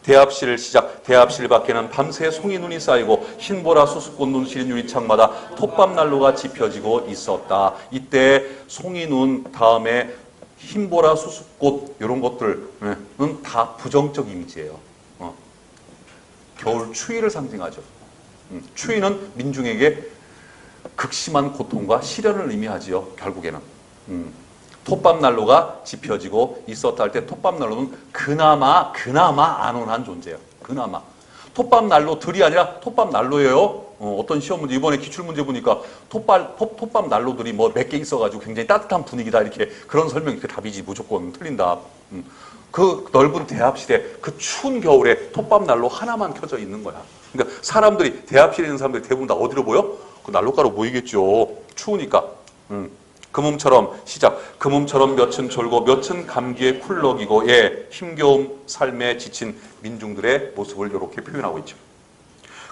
S1: 대합실 밖에는 밤새 송이눈이 쌓이고 흰보라 수수꽃 눈시린 유리창마다 톱밥난로가 지펴지고 있었다. 이때 송이눈 다음에 흰보라 수수꽃 이런 것들은 다 부정적 이미지예요. 겨울 추위를 상징하죠. 추위는 민중에게 극심한 고통과 시련을 의미하지요. 결국에는. 톱밥난로가 지펴지고 있었다 할 때 톱밥난로는 그나마 안온한 존재예요. 그나마. 톱밥난로들이 아니라 톱밥난로예요. 어떤 시험 문제 이번에 기출문제 보니까 톱밥난로들이 뭐 몇 개 있어가지고 굉장히 따뜻한 분위기다 이렇게 그런 설명이 그 답이지 무조건 틀린다. 그 넓은 대합실에 그 추운 겨울에 톱밥난로 하나만 켜져 있는 거야. 그러니까 사람들이 대합실에 있는 사람들이 대부분 다 어디로 모여? 그 난로가로 모이겠죠. 추우니까. 그 몸처럼 몇은 졸고 몇은 감기에 쿨럭이고 힘겨움 삶에 지친 민중들의 모습을 이렇게 표현하고 있죠.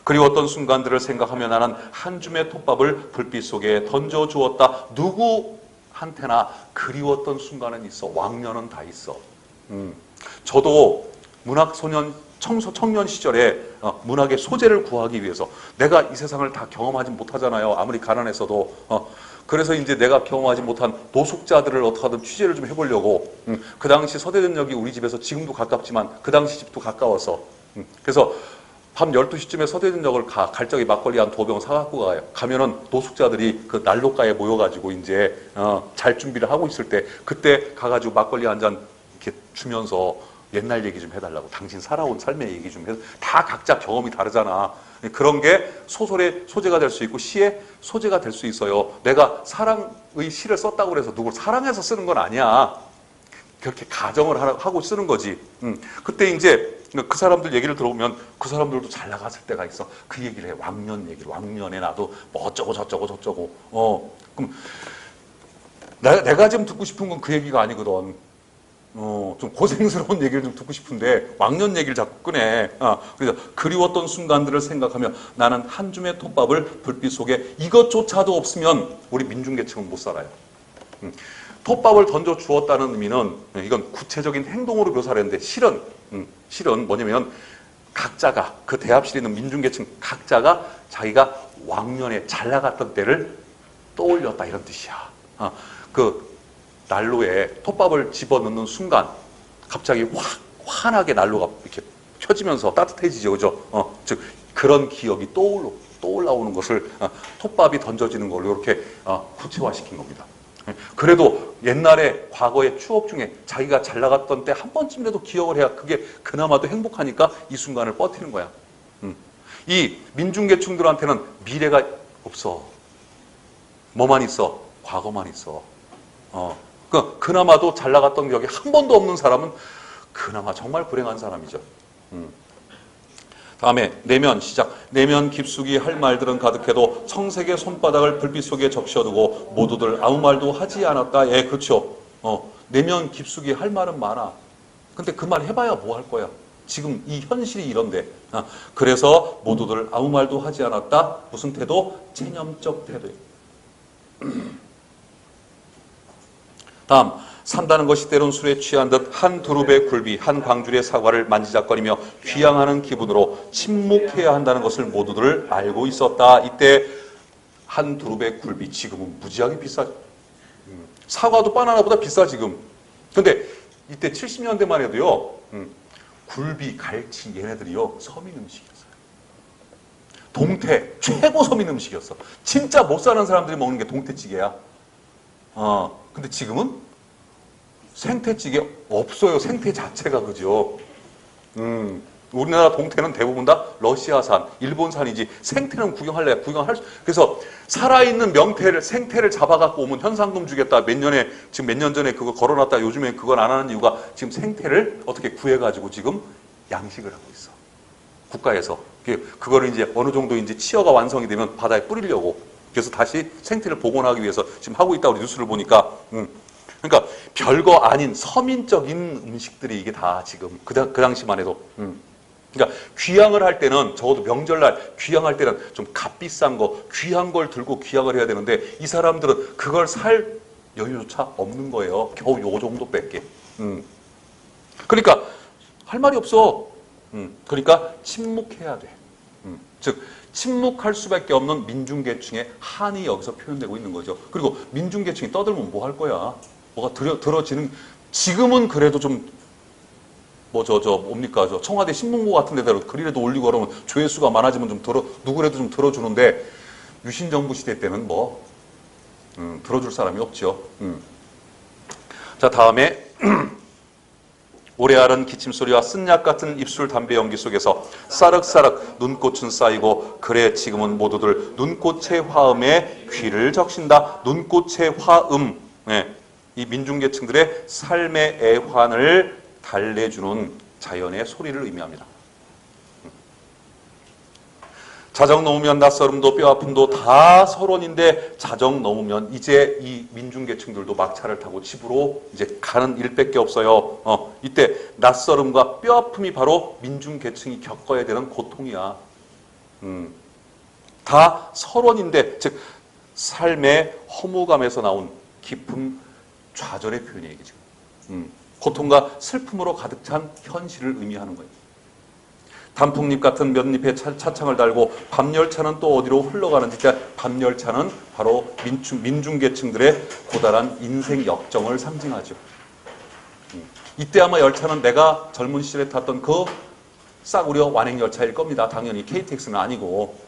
S1: 그리웠던 순간들을 생각하며 나는 한 줌의 톱밥을 불빛 속에 던져주었다. 누구한테나 그리웠던 순간은 있어. 왕년은 다 있어. 저도 문학소년 청년 시절에 문학의 소재를 구하기 위해서 내가 이 세상을 다 경험하지 못하잖아요. 아무리 가난해서도. 그래서 이제 내가 경험하지 못한 노숙자들을 어떻게 하든 취재를 좀 해보려고 그 당시 서대전역이 우리 집에서 지금도 가깝지만 그 당시 집도 가까워서 그래서 밤 12시쯤에 서대전역을 갈 적에 막걸리 한 2병 사갖고 가요. 가면은 노숙자들이 그 난로가에 모여가지고 이제 잘 준비를 하고 있을 때 그때 가가지고 막걸리 한 잔 이렇게 주면서 옛날 얘기 좀 해달라고 당신 살아온 삶의 얘기 좀 해서 다 각자 경험이 다르잖아. 그런 게 소설의 소재가 될 수 있고 시의 소재가 될 수 있어요. 내가 사랑의 시를 썼다고 해서 누굴 사랑해서 쓰는 건 아니야. 그렇게 가정을 하고 쓰는 거지. 그때 이제 그 사람들 얘기를 들어보면 그 사람들도 잘 나갔을 때가 있어. 그 얘기를 해. 왕년 얘기를. 왕년에 나도 뭐 어쩌고 저쩌고. 그럼 내가 지금 듣고 싶은 건 그 얘기가 아니거든. 좀 고생스러운 얘기를 좀 듣고 싶은데 왕년 얘기를 자꾸 꺼내. 그래서 그리웠던 순간들을 생각하며 나는 한 줌의 톱밥을 불빛 속에 이것조차도 없으면 우리 민중계층은 못 살아요. 톱밥을 던져 주었다는 의미는 이건 구체적인 행동으로 묘사를 했는데 실은 뭐냐면 각자가 그 대합실에 있는 민중계층 각자가 자기가 왕년에 잘 나갔던 때를 떠올렸다 이런 뜻이야. 그 난로에 톱밥을 집어넣는 순간 갑자기 환하게 난로가 이렇게 펴지면서 따뜻해지죠. 그죠? 즉 그런 기억이 떠올라오는 것을 톱밥이 던져지는 걸로 이렇게 구체화시킨 겁니다. 그래도 옛날에 과거의 추억 중에 자기가 잘 나갔던 때 한 번쯤이라도 기억을 해야 그게 그나마도 행복하니까 이 순간을 버티는 거야. 이 민중계층들한테는 미래가 없어. 뭐만 있어? 과거만 있어. 그나마도 잘 나갔던 기억이 한 번도 없는 사람은 그나마 정말 불행한 사람이죠. 다음에 내면 시작. 내면 깊숙이 할 말들은 가득해도 청색의 손바닥을 불빛 속에 적셔두고 모두들 아무 말도 하지 않았다. 그렇죠. 내면 깊숙이 할 말은 많아. 근데 그 말 해봐야 뭐 할 거야. 지금 이 현실이 이런데. 그래서 모두들 아무 말도 하지 않았다. 무슨 태도? 체념적 태도. 다음, 산다는 것이 때론 술에 취한 듯 한 두릅의 굴비, 한 광줄의 사과를 만지작거리며 귀향하는 기분으로 침묵해야 한다는 것을 모두들 알고 있었다. 이때 한 두릅의 굴비, 지금은 무지하게 비싸죠. 사과도 바나나보다 비싸 지금. 근데 이때 70년대만 해도요. 굴비, 갈치 얘네들이요. 서민 음식이었어요. 동태, 최고 서민 음식이었어. 진짜 못 사는 사람들이 먹는 게 동태찌개야. 근데 지금은 생태찌개 없어요. 생태 자체가 그죠. 우리나라 동태는 대부분 다 러시아산, 일본산이지 생태는 구경할래? 그래서 살아있는 생태를 잡아갖고 오면 현상금 주겠다. 지금 몇 년 전에 그거 걸어놨다. 요즘에 그걸 안 하는 이유가 지금 생태를 어떻게 구해가지고 지금 양식을 하고 있어. 국가에서. 그거를 이제 어느 정도 이제 치어가 완성이 되면 바다에 뿌리려고. 그래서 다시 생태를 복원하기 위해서 지금 하고 있다고 뉴스를 보니까 그러니까 별거 아닌 서민적인 음식들이 이게 다 지금 그 당시만 해도 그러니까 귀향을 할 때는 적어도 명절날 귀향할 때는 좀 값비싼 거, 귀한 걸 들고 귀향을 해야 되는데 이 사람들은 그걸 살 여유조차 없는 거예요. 겨우 요 정도밖에. 그러니까 할 말이 없어. 그러니까 침묵해야 돼. 즉 침묵할 수밖에 없는 민중계층의 한이 여기서 표현되고 있는 거죠. 그리고 민중계층이 떠들면 뭐 할 거야? 뭐가 들어지는 지금은 그래도 좀 뭡니까? 청와대 신문고 같은 데다가 글이라도 올리고 그러면 조회수가 많아지면 좀 누구라도 좀 들어주는데 유신정부 시대 때는 들어줄 사람이 없죠. 자, 다음에 오래 앓은 기침소리와 쓴약 같은 입술 담배 연기 속에서 싸륵싸륵 눈꽃은 쌓이고 그래 지금은 모두들 눈꽃의 화음에 귀를 적신다. 눈꽃의 화음. 네. 이 민중계층들의 삶의 애환을 달래주는 자연의 소리를 의미합니다. 자정 넘으면 낯설음도 뼈아픔도 다 서론인데 자정 넘으면 이제 이 민중계층들도 막차를 타고 집으로 이제 가는 일밖에 없어요. 이때 낯설음과 뼈아픔이 바로 민중계층이 겪어야 되는 고통이야. 다 서론인데 즉 삶의 허무감에서 나온 깊은 좌절의 표현이에요. 이게 지금. 고통과 슬픔으로 가득 찬 현실을 의미하는 거예요. 단풍잎 같은 몇 잎에 차창을 달고 밤열차는 또 어디로 흘러가는지 밤열차는 바로 민중계층들의 고달한 인생 역정을 상징하죠. 이때 아마 열차는 내가 젊은 시절에 탔던 그 싸구려 완행열차일 겁니다. 당연히 KTX는 아니고.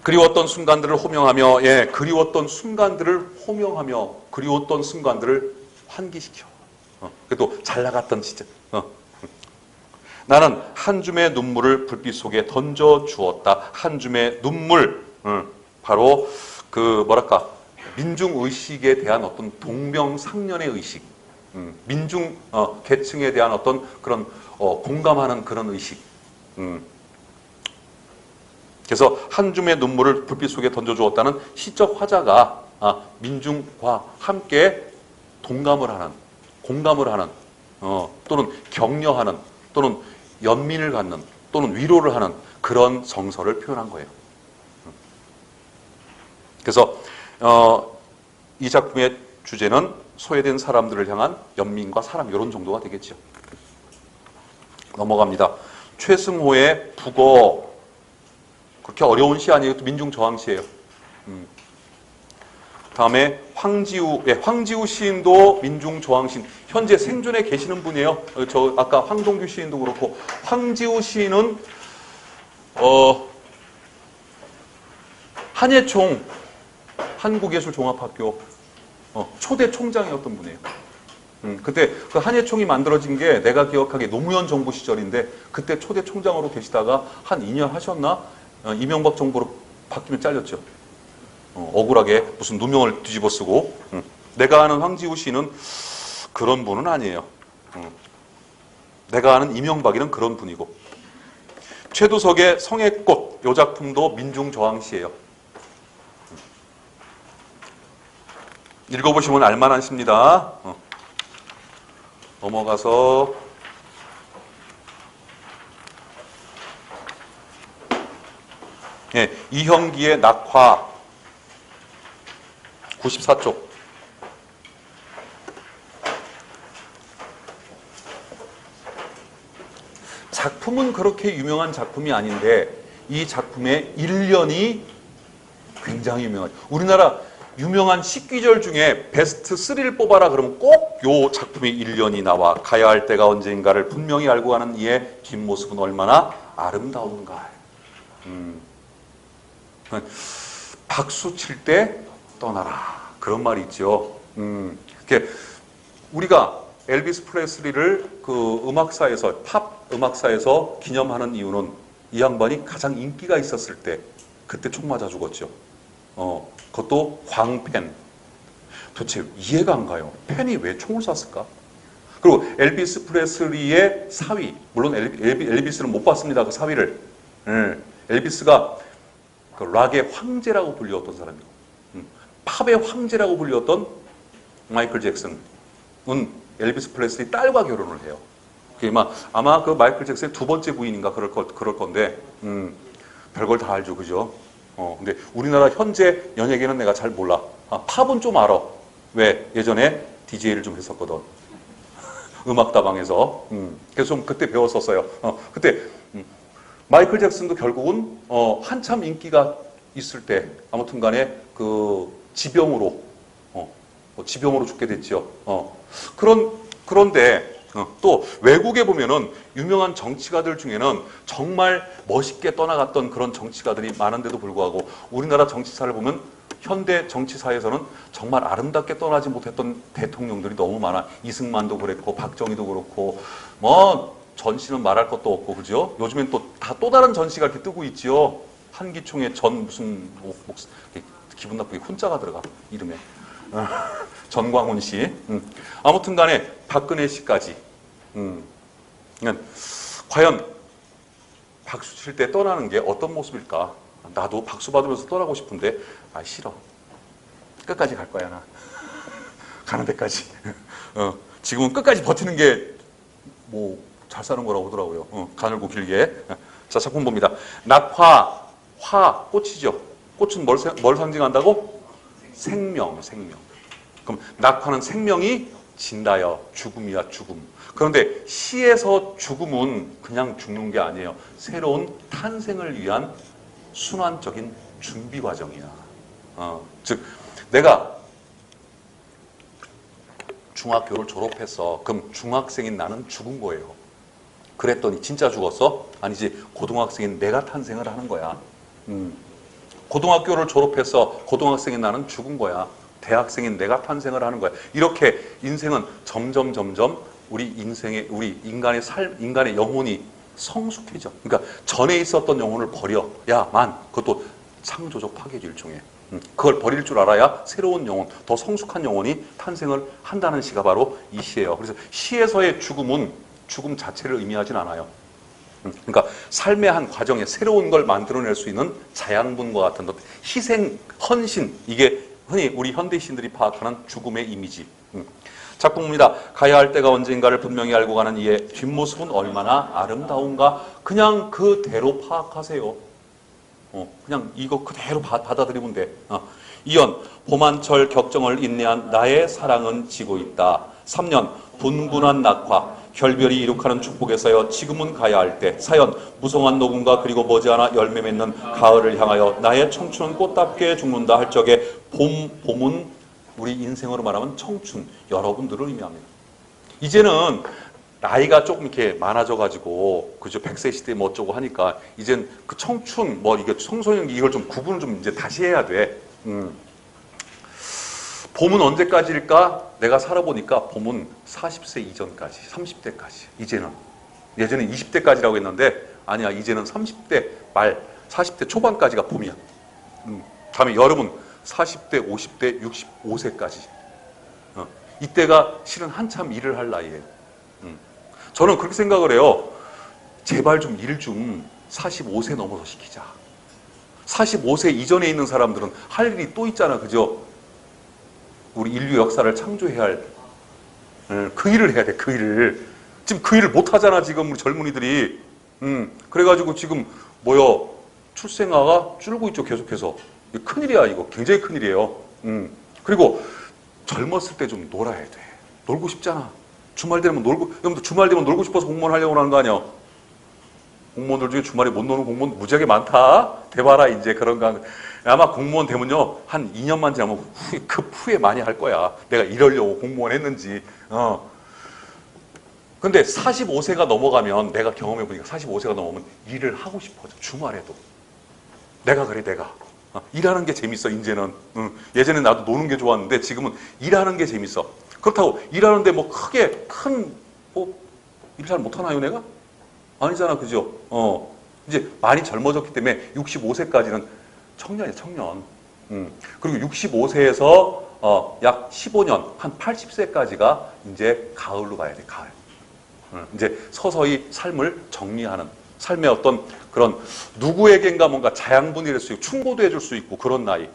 S1: 그리웠던 순간들을 호명하며 그리웠던 순간들을 호명하며 그리웠던 순간들을 환기시켜. 그래도 잘 나갔던 시절. 나는 한 줌의 눈물을 불빛 속에 던져 주었다. 한 줌의 눈물. 바로 민중 의식에 대한 어떤 동병상련의 의식. 민중 계층에 대한 어떤 그런 공감하는 그런 의식. 그래서 한 줌의 눈물을 불빛 속에 던져 주었다는 시적 화자가 민중과 함께 동감을 하는, 공감을 하는, 또는 격려하는, 또는 연민을 갖는, 또는 위로를 하는 그런 정서를 표현한 거예요. 그래서 이 작품의 주제는 소외된 사람들을 향한 연민과 사랑 이런 정도가 되겠죠. 넘어갑니다. 최승호의 북어. 그렇게 어려운 시 아니에요. 민중저항시예요. 다음에 황지우 시인도 민중저항시인. 현재 생존에 계시는 분이에요. 아까 황동규 시인도 그렇고 황지우 시인은 한예총 한국예술종합학교 초대 총장이었던 분이에요. 그때 그 한예총이 만들어진 게 내가 기억하기에 노무현 정부 시절인데 그때 초대 총장으로 계시다가 한 2년 하셨나? 이명박 정부로 바뀌면 잘렸죠. 억울하게 무슨 누명을 뒤집어 쓰고. 내가 아는 황지우 씨는 그런 분은 아니에요. 내가 아는 이명박이는 그런 분이고. 최두석의 성의 꽃, 이 작품도 민중저항시예요. 읽어보시면 알만한 시입니다. 넘어가서 이형기의 낙화 94쪽. 작품은 그렇게 유명한 작품이 아닌데 이 작품의 일련이 굉장히 유명하죠. 우리나라 유명한 식귀절 중에 베스트 3를 뽑아라 그러면 꼭 요 작품의 일련이 나와. 가야 할 때가 언제인가를 분명히 알고 가는 이의 뒷모습은 얼마나 아름다운가. 박수 칠 때 떠나라. 그런 말이 있죠. 우리가 엘비스 프레슬리를 그 음악사에서, 팝 음악사에서 기념하는 이유는 이 양반이 가장 인기가 있었을 때, 그때 총 맞아 죽었죠. 그것도 광팬. 도대체 이해가 안 가요. 팬이 왜 총을 쐈을까? 그리고 엘비스 프레슬리의 사위, 물론 엘비스는 못 봤습니다. 그 사위를. 엘비스가 그 락의 황제라고 불렸던 사람이고, 팝의 황제라고 불렸던 마이클 잭슨은 엘비스 프레슬리 딸과 결혼을 해요. 아마 그 마이클 잭슨의 두 번째 부인인가 그럴 건데, 별걸 다 알죠, 그죠? 근데 우리나라 현재 연예계는 내가 잘 몰라. 팝은 좀 알아. 왜? 예전에 DJ를 좀 했었거든. 음악다방에서. 그래서 좀 그때 배웠었어요. 그때 마이클 잭슨도 결국은 한참 인기가 있을 때 아무튼 간에 그 지병으로 지병으로 죽게 됐죠. 그런데 또 외국에 보면은 유명한 정치가들 중에는 정말 멋있게 떠나갔던 그런 정치가들이 많은데도 불구하고 우리나라 정치사를 보면 현대 정치사에서는 정말 아름답게 떠나지 못했던 대통령들이 너무 많아. 이승만도 그랬고 박정희도 그렇고 뭐 전씨는 말할 것도 없고 그죠? 요즘엔 또 다른 전씨가 이렇게 뜨고 있지요. 한기총의 전 무슨 기분 나쁘게 훈자가 들어가 이름에. 전광훈 씨. 아무튼 간에 박근혜 씨까지. 그러니까 과연 박수 칠 때 떠나는 게 어떤 모습일까? 나도 박수 받으면서 떠나고 싶은데 싫어. 끝까지 갈 거야 나. 가는 데까지. 지금은 끝까지 버티는 게 뭐 잘 사는 거라고 하더라고요. 가늘고 길게. 자, 작품 봅니다. 낙화, 꽃이죠. 꽃은 뭘 상징한다고? 생명. 그럼 낙화는 생명이 진다여. 죽음이야, 죽음. 그런데 시에서 죽음은 그냥 죽는 게 아니에요. 새로운 탄생을 위한 순환적인 준비 과정이야. 즉, 내가 중학교를 졸업했어. 그럼 중학생인 나는 죽은 거예요. 그랬더니 진짜 죽었어? 아니지. 고등학생인 내가 탄생을 하는 거야. 고등학교를 졸업해서 고등학생인 나는 죽은 거야. 대학생인 내가 탄생을 하는 거야. 이렇게 인생은 점점 우리 인간의 영혼이 성숙해져. 그러니까 전에 있었던 영혼을 버려야만 그것도 창조적 파괴죠, 일종의. 그걸 버릴 줄 알아야 새로운 영혼, 더 성숙한 영혼이 탄생을 한다는 시가 바로 이 시예요. 그래서 시에서의 죽음은 죽음 자체를 의미하진 않아요. 그러니까 삶의 한 과정에 새로운 걸 만들어낼 수 있는 자양분과 같은 희생, 헌신, 이게 흔히 우리 현대신들이 파악하는 죽음의 이미지. 작품입니다. 가야 할 때가 언제인가를 분명히 알고 가는 이의 뒷모습은 얼마나 아름다운가. 그냥 그대로 파악하세요. 그냥 이거 그대로 받아들이면 돼. 이연, 봄한철 격정을 인내한 나의 사랑은 지고 있다. 3년, 분분한 낙화, 결별이 이룩하는 축복에서여 지금은 가야 할 때. 4연, 무성한 녹음과 그리고 머지않아 열매 맺는 가을을 향하여 나의 청춘은 꽃답게 죽는다 할 적에 봄은 우리 인생으로 말하면 청춘, 여러분들을 의미합니다. 이제는 나이가 조금 이렇게 많아져가지고, 그죠? 100세 시대 뭐 어쩌고 하니까, 이젠 그 청춘, 이게 청소년, 이걸 좀 구분을 좀 이제 다시 해야 돼. 봄은 언제까지일까? 내가 살아보니까 봄은 40세 이전까지, 30대까지. 이제는. 예전에 20대까지라고 했는데, 아니야. 이제는 30대 말, 40대 초반까지가 봄이야. 다음에 여름은 40대, 50대, 65세까지. 이때가 실은 한참 일을 할 나이에요. 저는 그렇게 생각을 해요. 제발 좀 일 좀 45세 넘어서 시키자. 45세 이전에 있는 사람들은 할 일이 또 있잖아. 그죠? 우리 인류 역사를 창조해야 할 그 일을 해야 돼. 그 일을. 지금 그 일을 못 하잖아. 지금 우리 젊은이들이. 그래가지고 지금 출생아가 줄고 있죠. 계속해서. 큰일이야. 이거 굉장히 큰일이에요. 그리고 젊었을 때 좀 놀아야 돼. 놀고 싶잖아. 주말 되면 여러분들 주말 되면 놀고 싶어서 공무원 하려고 하는 거 아니야? 공무원들 중에 주말에 못 노는 공무원 무지하게 많다. 대봐라 이제 그런 거. 아마 공무원 되면요 한 2년만 지나면 그 후에 많이 할 거야. 내가 이러려고 공무원 했는지. 근데 45세가 넘어가면 내가 경험해 보니까 45세가 넘으면 일을 하고 싶어져. 주말에도. 내가 그래 내가. 일하는 게 재밌어 이제는. 예전에 나도 노는 게 좋았는데 지금은 일하는 게 재밌어. 그렇다고 일하는데 뭐 크게 일 잘 못하나요 내가? 아니잖아 그죠? 이제 많이 젊어졌기 때문에 65세까지는 청년이야 청년. 그리고 65세에서 약 15년 한 80세까지가 이제 가을로 가야 돼 가을. 이제 서서히 삶을 정리하는 삶의 어떤 그런 누구에겐가 뭔가 자양분이 될 수 있고 충고도 해줄 수 있고 그런 나이.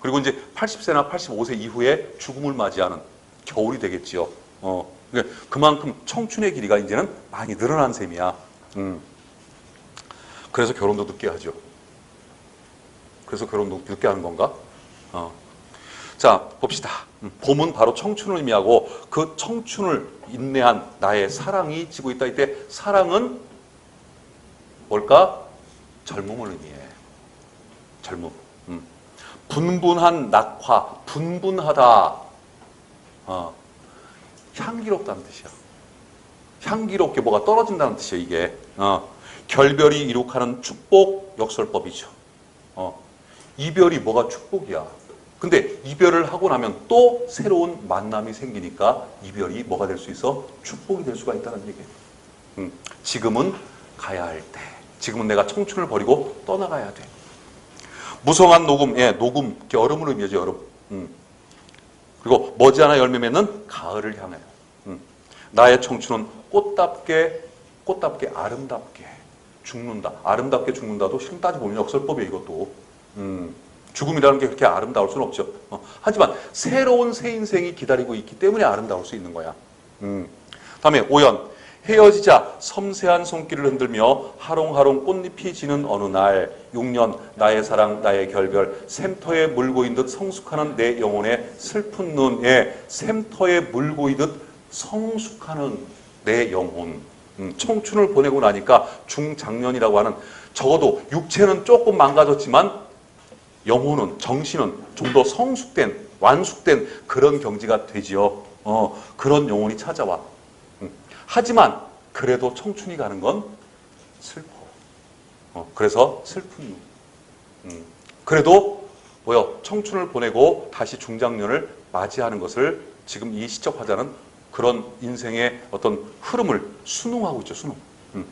S1: 그리고 이제 80세나 85세 이후에 죽음을 맞이하는 겨울이 되겠지요. 그러니까 그만큼 청춘의 길이가 이제는 많이 늘어난 셈이야. 그래서 결혼도 늦게 하죠. 그래서 결혼도 늦게 하는 건가? 자, 봅시다. 봄은 바로 청춘을 의미하고 그 청춘을 인내한 나의 사랑이 지고 있다. 이때 사랑은 뭘까? 젊음을 의미해. 젊음. 분분한 낙화, 분분하다. 향기롭다는 뜻이야. 향기롭게 뭐가 떨어진다는 뜻이야, 이게. 결별이 이룩하는 축복 역설법이죠. 이별이 뭐가 축복이야. 근데 이별을 하고 나면 또 새로운 만남이 생기니까 이별이 뭐가 될 수 있어? 축복이 될 수가 있다는 얘기예요. 지금은 가야 할 때. 지금은 내가 청춘을 버리고 떠나가야 돼. 무성한 녹음, 녹음, 여름을 의미하죠, 여름. 그리고 머지않아 열매 맺는 가을을 향해요. 나의 청춘은 꽃답게 아름답게 죽는다. 아름답게 죽는다도 실은 따져보면 역설법이에요, 이것도. 죽음이라는 게 그렇게 아름다울 수는 없죠. 하지만 새로운 새 인생이 기다리고 있기 때문에 아름다울 수 있는 거야. 다음에 오연. 헤어지자 섬세한 손길을 흔들며 하롱하롱 꽃잎이 지는 어느 날 6년 나의 사랑 나의 결별 샘터에 물고 있는 듯 성숙하는 내 영혼의 슬픈 눈에 샘터에 물고 있듯 성숙하는 내 영혼. 청춘을 보내고 나니까 중장년이라고 하는 적어도 육체는 조금 망가졌지만 영혼은 정신은 좀 더 성숙된 완숙된 그런 경지가 되지요. 그런 영혼이 찾아와. 하지만 그래도 청춘이 가는 건 슬퍼. 그래서 슬픈 그래도 청춘을 보내고 다시 중장년을 맞이하는 것을 지금 이 시적 화자는 그런 인생의 어떤 흐름을 순응하고 있죠. 순응.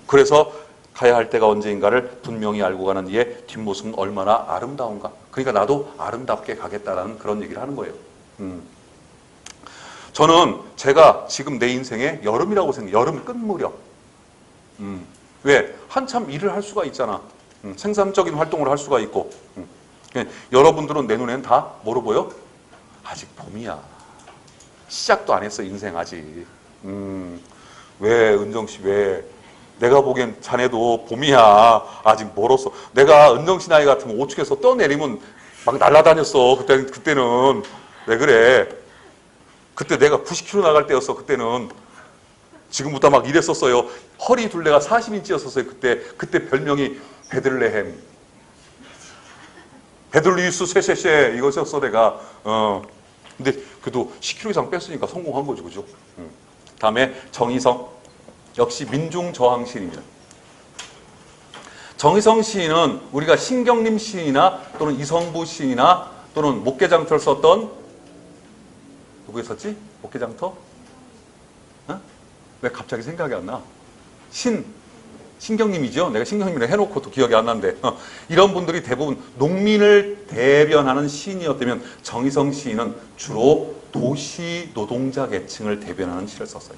S1: 그래서 가야 할 때가 언제인가를 분명히 알고 가는 이의 뒷모습은 얼마나 아름다운가. 그러니까 나도 아름답게 가겠다라는 그런 얘기를 하는 거예요. 저는 제가 지금 내 인생의 여름이라고 생각해요. 여름 끝 무렵. 왜? 한참 일을 할 수가 있잖아. 생산적인 활동을 할 수가 있고. 여러분들은 내 눈에는 다 뭐로 보여? 아직 봄이야. 시작도 안 했어, 인생 아직. 왜, 은정씨, 왜? 내가 보기엔 자네도 봄이야. 아직 멀었어. 내가 은정씨 나이 같으면 오축에서 떠내리면 막 날아다녔어. 그때는. 왜 그래? 그때 내가 90kg 나갈 때였어, 그때는. 지금부터 막 이랬었어요. 허리 둘레가 40인치였었어요, 그때. 그때 별명이 베들레헴. 베들리우스 쉐쉐쉐 이것이었어, 내가. 근데 그래도 10kg 이상 뺐으니까 성공한 거죠, 그죠? 다음에 정희성. 역시 민중저항 시인입니다. 정희성 시인은 우리가 신경림 시인이나 또는 이성부 시인이나 또는 목계장터를 썼던 누구 했었지? 목계장터? 왜 갑자기 생각이 안 나? 신경림이죠. 내가 신경림이라 해놓고 또 기억이 안 나는데 이런 분들이 대부분 농민을 대변하는 시인이었다면 정희성 시인은 주로 도시 노동자 계층을 대변하는 시를 썼어요.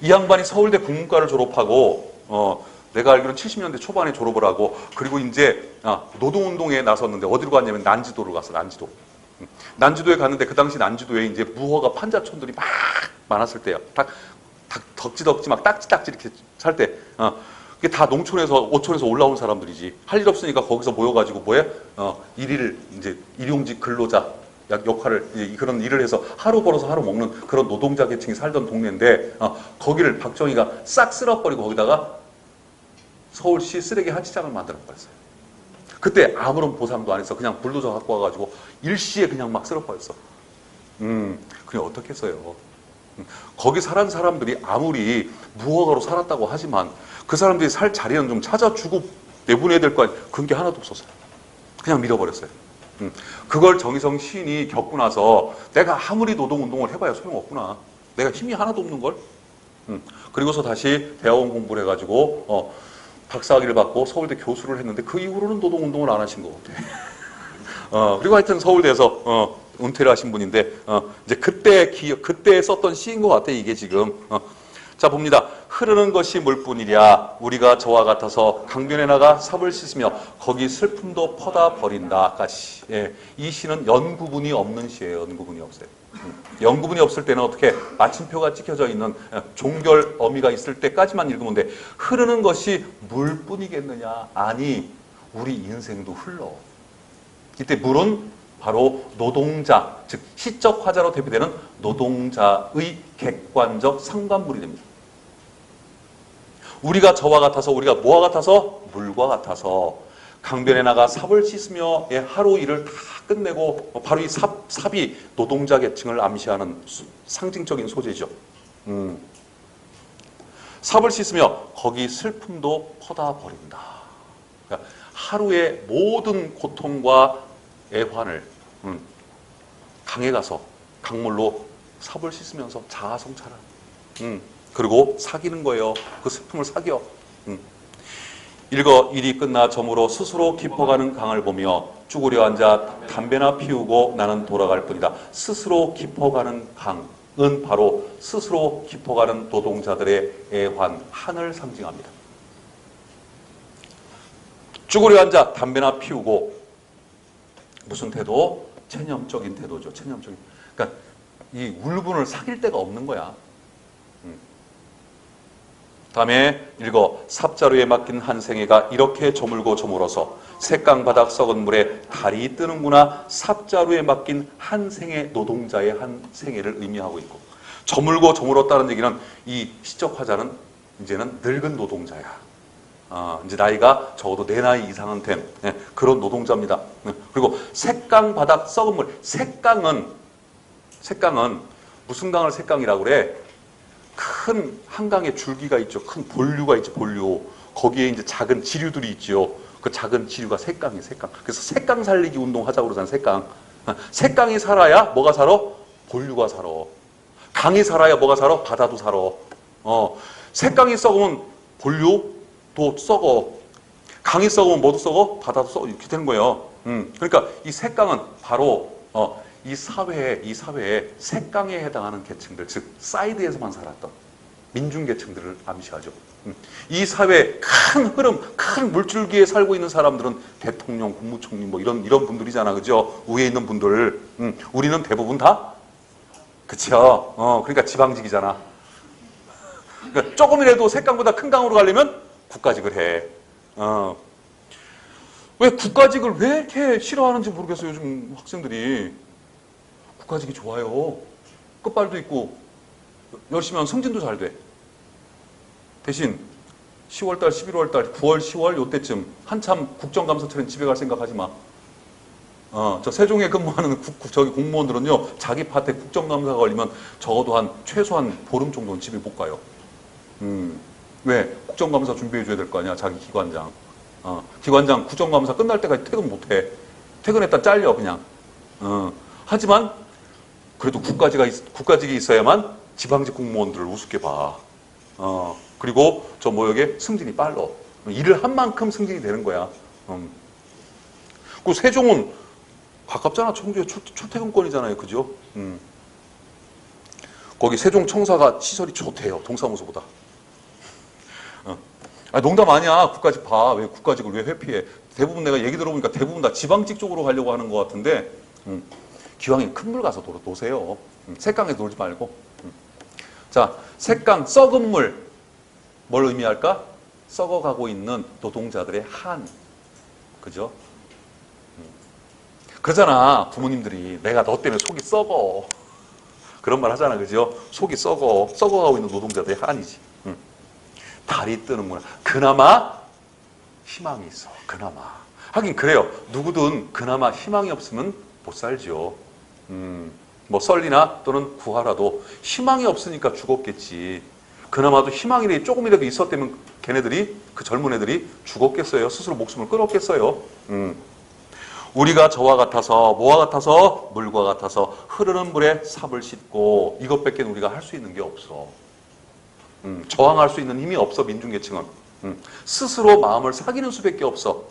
S1: 이 양반이 서울대 국문과를 졸업하고 내가 알기로는 70년대 초반에 졸업을 하고 그리고 이제 노동운동에 나섰는데 어디로 갔냐면 난지도로 갔어. 난지도. 난지도에 갔는데 그 당시 난지도에 이제 무허가 판자촌들이 막 많았을 때요. 덕지덕지 막 딱지딱지 이렇게 살 때. 그게 다 농촌에서 오촌에서 올라온 사람들이지. 할 일 없으니까 거기서 모여가지고 이제 일용직 근로자 역할을 그런 일을 해서 하루 벌어서 하루 먹는 그런 노동자 계층이 살던 동네인데 거기를 박정희가 싹 쓸어버리고 거기다가 서울시 쓰레기 한치장을 만들어 버렸어요. 그때 아무런 보상도 안 했어. 그냥 불도저 갖고 와가지고 일시에 그냥 막 쓸어버렸어. 그냥 어떻게 했어요? 거기 살은 사람들이 아무리 무허가로 살았다고 하지만 그 사람들이 살 자리는 좀 찾아주고 내보내야 될 거 아니에요. 그런 게 하나도 없었어요. 그냥 밀어버렸어요. 그걸 정희성 시인이 겪고 나서 내가 아무리 노동운동을 해봐야 소용없구나. 내가 힘이 하나도 없는 걸. 그리고서 다시 대학원 공부를 해가지고 박사학위를 받고 서울대 교수를 했는데 그 이후로는 노동운동을 안 하신 것 같아요. 그리고 하여튼 서울대에서 은퇴를 하신 분인데 이제 그때 썼던 시인 것 같아 이게 지금. 자 봅니다. 흐르는 것이 물뿐이랴. 우리가 저와 같아서 강변에 나가 삽을 씻으며 거기 슬픔도 퍼다 버린다까지. 예, 이 시는 연구분이 없는 시예요. 연구분이 없어요. 연구분이 없을 때는 어떻게 마침표가 찍혀져 있는 종결 어미가 있을 때까지만 읽으면 돼. 흐르는 것이 물뿐이겠느냐? 아니, 우리 인생도 흘러. 이때 물은 바로 노동자, 즉 시적 화자로 대표되는 노동자의 객관적 상관물이 됩니다. 우리가 저와 같아서, 우리가 뭐와 같아서? 물과 같아서 강변에 나가 삽을 씻으며 하루 일을 다 끝내고 바로 이 삽이 노동자 계층을 암시하는 상징적인 소재죠. 삽을 씻으며 거기 슬픔도 퍼다 버린다. 그러니까 하루의 모든 고통과 애환을 강에 가서 강물로 삽을 씻으면서 자아성찰을 그리고 사귀는 거예요. 그 슬픔을 사겨. 읽어 일이 끝나 저물어 스스로 깊어가는 강을 보며 쭈그려 앉아 담배나 피우고 나는 돌아갈 뿐이다. 스스로 깊어가는 강은 바로 스스로 깊어가는 노동자들의 애환, 한을 상징합니다. 쭈그려 앉아 담배나 피우고 무슨 태도? 체념적인 태도죠. 체념적인. 그러니까 이 울분을 사귈 데가 없는 거야. 다음에 읽어 삽자루에 맡긴 한 생애가 이렇게 저물고 저물어서 샛강바닥 썩은 물에 달이 뜨는구나. 삽자루에 맡긴 한 생애, 노동자의 한 생애를 의미하고 있고, 저물고 저물었다는 얘기는 이 시적 화자는 이제는 늙은 노동자야. 이제 나이가 적어도 내 나이 이상은 된 그런 노동자입니다. 그리고 샛강바닥 썩은 물. 샛강은 무슨 강을 샛강이라고 그래? 큰 한강에 줄기가 있죠. 큰 본류가 있죠. 본류. 거기에 이제 작은 지류들이 있죠. 그 작은 지류가 샛강이에요. 샛강. 그래서 샛강 살리기 운동 하자고 그러잖아요. 샛강. 샛강이 살아야 뭐가 살아? 본류가 살아. 강이 살아야 뭐가 살아? 바다도 살아. 샛강이 썩으면 본류도 썩어. 강이 썩으면 뭐도 썩어? 바다도 썩어. 이렇게 되는 거예요. 그러니까 이 샛강은 바로 이 사회에 샛강에 해당하는 계층들, 즉 사이드에서만 살았던 민중계층들을 암시하죠. 이 사회의 큰 흐름, 큰 물줄기에 살고 있는 사람들은 대통령, 국무총리 뭐 이런 분들이잖아, 그죠? 위에 있는 분들. 우리는 대부분 다 그쵸? 그러니까 지방직이잖아. 그러니까 조금이라도 샛강보다 큰 강으로 가려면 국가직을 해. 왜 국가직을 왜 이렇게 싫어하는지 모르겠어요, 요즘 학생들이. 국가직이 좋아요. 끝발도 있고 열심히 하면 승진도 잘 돼. 대신 10월달, 11월달, 9월, 10월 요때쯤 한참 국정감사처럼 집에 갈 생각하지 마. 저 세종에 근무하는 저기 공무원들은요, 자기 파트에 국정감사가 걸리면 적어도 최소한 보름 정도는 집에 못 가요. 왜? 국정감사 준비해줘야 될 거 아니야, 자기 기관장. 기관장 국정감사 끝날 때까지 퇴근 못 해. 퇴근했다 잘려, 그냥. 하지만 그래도 국가직이 있어야만 지방직 공무원들을 우습게 봐. 그리고 저 모역에 승진이 빨라. 일을 한 만큼 승진이 되는 거야. 그 세종은 가깝잖아. 청주에 출퇴근권이잖아요. 그죠? 거기 세종 청사가 시설이 좋대요. 동사무소보다. 농담 아니야. 국가직 봐. 왜 국가직을 왜 회피해? 대부분 내가 얘기 들어보니까 대부분 다 지방직 쪽으로 가려고 하는 것 같은데, 기왕에 큰 물 가서 노세요. 샛강에서 놀지 말고. 자, 샛강, 썩은 물. 뭘 의미할까? 썩어가고 있는 노동자들의 한. 그죠? 그러잖아, 부모님들이. 내가 너 때문에 속이 썩어. 그런 말 하잖아, 그죠? 속이 썩어가고 있는 노동자들의 한이지. 달이 뜨는구나. 그나마 희망이 있어. 그나마. 하긴 그래요. 누구든 그나마 희망이 없으면 못 살죠. 뭐 썰리나 또는 구하라도 희망이 없으니까 죽었겠지. 그나마도 희망이 조금이라도 있었다면 걔네들이, 그 젊은 애들이 죽었겠어요? 스스로 목숨을 끊었겠어요? 우리가 저와 같아서, 뭐와 같아서? 물과 같아서 흐르는 물에 삽을 씻고, 이것밖에 우리가 할 수 있는 게 없어. 저항할 수 있는 힘이 없어, 민중계층은. 스스로 마음을 사귀는 수밖에 없어.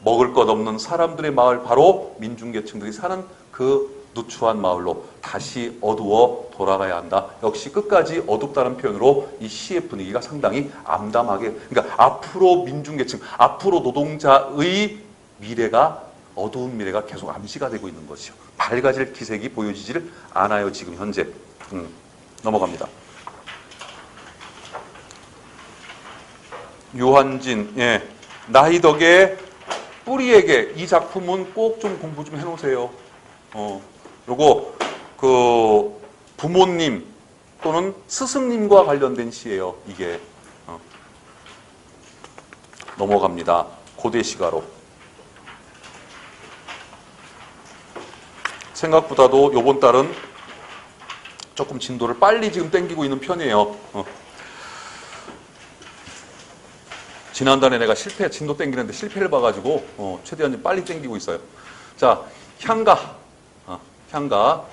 S1: 먹을 것 없는 사람들의 마을, 바로 민중계층들이 사는 그 누추한 마을로 다시 어두워 돌아가야 한다. 역시 끝까지 어둡다는 표현으로 이 시의 분위기가 상당히 암담하게, 그러니까 앞으로 민중계층, 앞으로 노동자의 미래가, 어두운 미래가 계속 암시가 되고 있는 것이요. 밝아질 기색이 보여지질 않아요, 지금 현재. 넘어갑니다. 유한진, 예. 나이 덕에 뿌리에게, 이 작품은 꼭 좀 공부 좀 해놓으세요. 요거 그 부모님 또는 스승님과 관련된 시예요. 이게. 넘어갑니다. 고대 시가로. 생각보다도 요번 달은 조금 진도를 빨리 지금 땡기고 있는 편이에요. 지난달에 내가 진도 땡기는데 실패를 봐가지고 최대한 좀 빨리 땡기고 있어요. 자, 향가. 향가.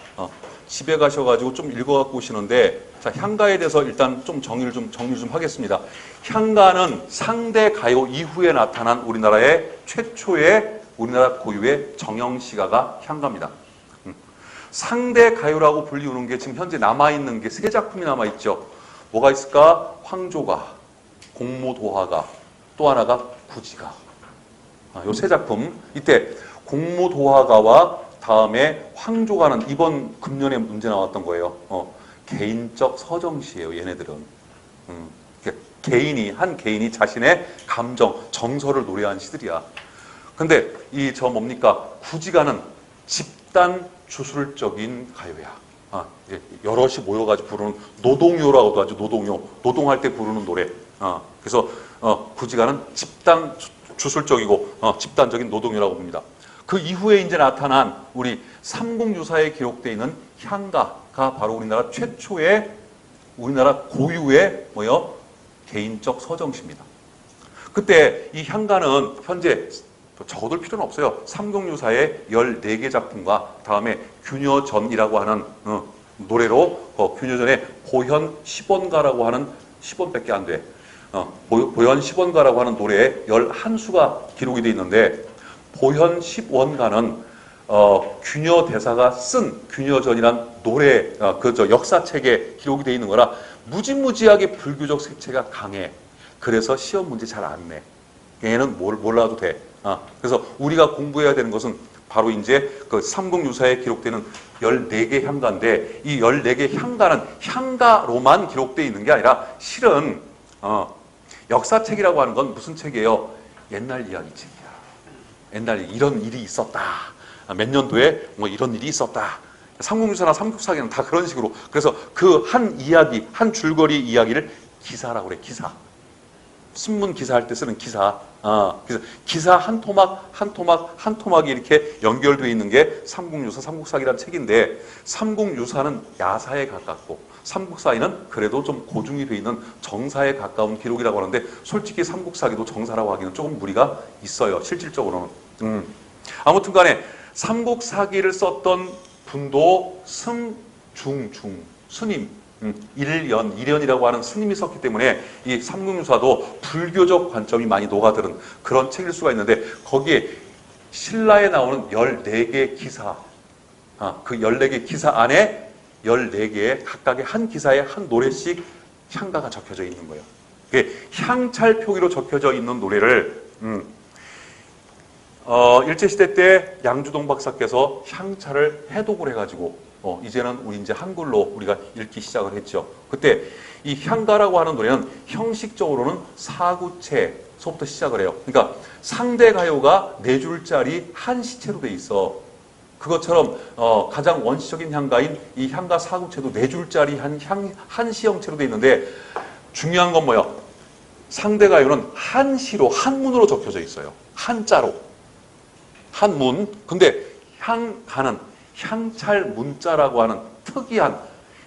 S1: 집에 가셔가지고 좀 읽어갖고 오시는데, 자, 향가에 대해서 일단 좀 정리를 좀 하겠습니다. 향가는 상대 가요 이후에 나타난 우리나라의 최초의 우리나라 고유의 정형시가가 향가입니다. 상대 가요라고 불리우는 게 지금 현재 남아있는 게 세 작품이 남아있죠. 뭐가 있을까? 황조가, 공모도화가, 또 하나가 구지가. 요 세 작품. 이때 공모도화가와 다음에 황조가는 이번 금년에 문제 나왔던 거예요. 개인적 서정시예요, 얘네들은. 한 개인이 자신의 감정, 정서를 노래한 시들이야. 근데 뭡니까? 구지가는 집단 주술적인 가요야. 여럿이 모여가지고 부르는 노동요라고도 하죠. 노동요. 노동할 때 부르는 노래. 그래서 구지가는 집단 주술적이고 집단적인 노동요라고 봅니다. 그 이후에 이제 나타난 우리 삼국유사에 기록되어 있는 향가가 바로 우리나라 최초의, 우리나라 고유의 개인적 서정시입니다. 그때 이 향가는 현재 적어둘 필요는 없어요. 삼국유사의 14개 작품과 다음에 균여전이라고 하는 노래로 균여전에 보현 10원가라고 하는 10원밖에 안 돼. 보현 10원가라고 하는 노래에 11수가 기록이 되어 있는데, 보현 10원가는 균여 대사가 쓴 균여전이란 노래, 역사책에 기록이 되어 있는 거라 무지무지하게 불교적 색채가 강해. 그래서 시험 문제 잘 안 내. 얘는 몰라도 돼. 그래서 우리가 공부해야 되는 것은 바로 이제 그 삼국유사에 기록되는 14개 향가인데, 이 14개 향가는 향가로만 기록되어 있는 게 아니라 실은 역사책이라고 하는 건 무슨 책이에요? 옛날 이야기책이야. 옛날에 이런 일이 있었다. 몇 년도에 이런 일이 있었다. 삼국유사나 삼국사기는 다 그런 식으로. 그래서 그 한 이야기, 한 줄거리 이야기를 기사라고 그래. 기사. 신문 기사할 때 쓰는 기사. 그래서 기사 한 토막, 한 토막, 한 토막이 이렇게 연결되어 있는 게 삼국유사, 삼국사기라는 책인데, 삼국유사는 야사에 가깝고 삼국사기는 그래도 좀 고증이 되어 있는 정사에 가까운 기록이라고 하는데, 솔직히 삼국사기도 정사라고 하기는 조금 무리가 있어요. 실질적으로는. 아무튼 간에 삼국사기를 썼던 분도 스님, 일연이라고 하는 스님이 썼기 때문에 이 삼국유사도 불교적 관점이 많이 녹아들은 그런 책일 수가 있는데, 거기에 신라에 나오는 14개 기사, 그 14개 기사 안에 14개의 각각의 한 기사에 한 노래씩 향가가 적혀져 있는 거예요. 향찰 표기로 적혀져 있는 노래를 일제시대 때 양주동 박사께서 향찰을 해독을 해가지고 이제는 우리 이제 한글로 우리가 읽기 시작을 했죠. 그때 이 향가라고 하는 노래는 형식적으로는 사구체서부터 시작을 해요. 그러니까 상대 가요가 4줄짜리 한 시체로 돼 있어. 그것처럼 가장 원시적인 향가인 이 향가 사구체도 4줄짜리 한 시형체로 돼 있는데, 중요한 건 뭐예요? 상대 가요는 한 시로, 한문으로 적혀져 있어요. 한자로. 한문. 근데 향가는 향찰 문자라고 하는 특이한,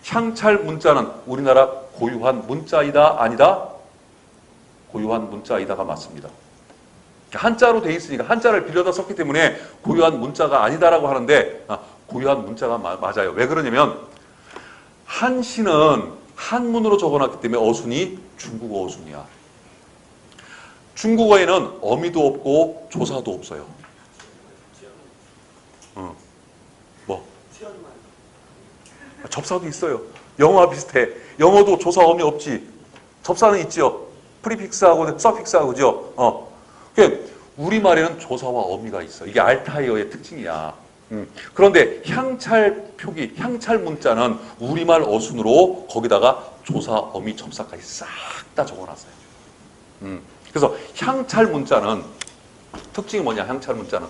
S1: 향찰 문자는 우리나라 고유한 문자이다, 아니다? 고유한 문자이다가 맞습니다. 한자로 돼 있으니까, 한자를 빌려다 썼기 때문에 고유한 문자가 아니다라고 하는데, 고유한 문자가 맞아요. 왜 그러냐면 한시는 한문으로 적어놨기 때문에 어순이 중국어 어순이야. 중국어에는 어미도 없고 조사도 없어요. 뭐? 접사도 있어요. 영어와 비슷해. 영어도 조사어미 없지. 접사는 있지요. 프리픽스하고 서픽스하고 그죠? 그러니까 우리말에는 조사와 어미가 있어. 이게 알타이어의 특징이야. 그런데 향찰 표기, 향찰 문자는 우리말 어순으로 거기다가 조사, 어미, 접사까지 싹 다 적어놨어요. 그래서 향찰 문자는 특징이 뭐냐? 향찰 문자는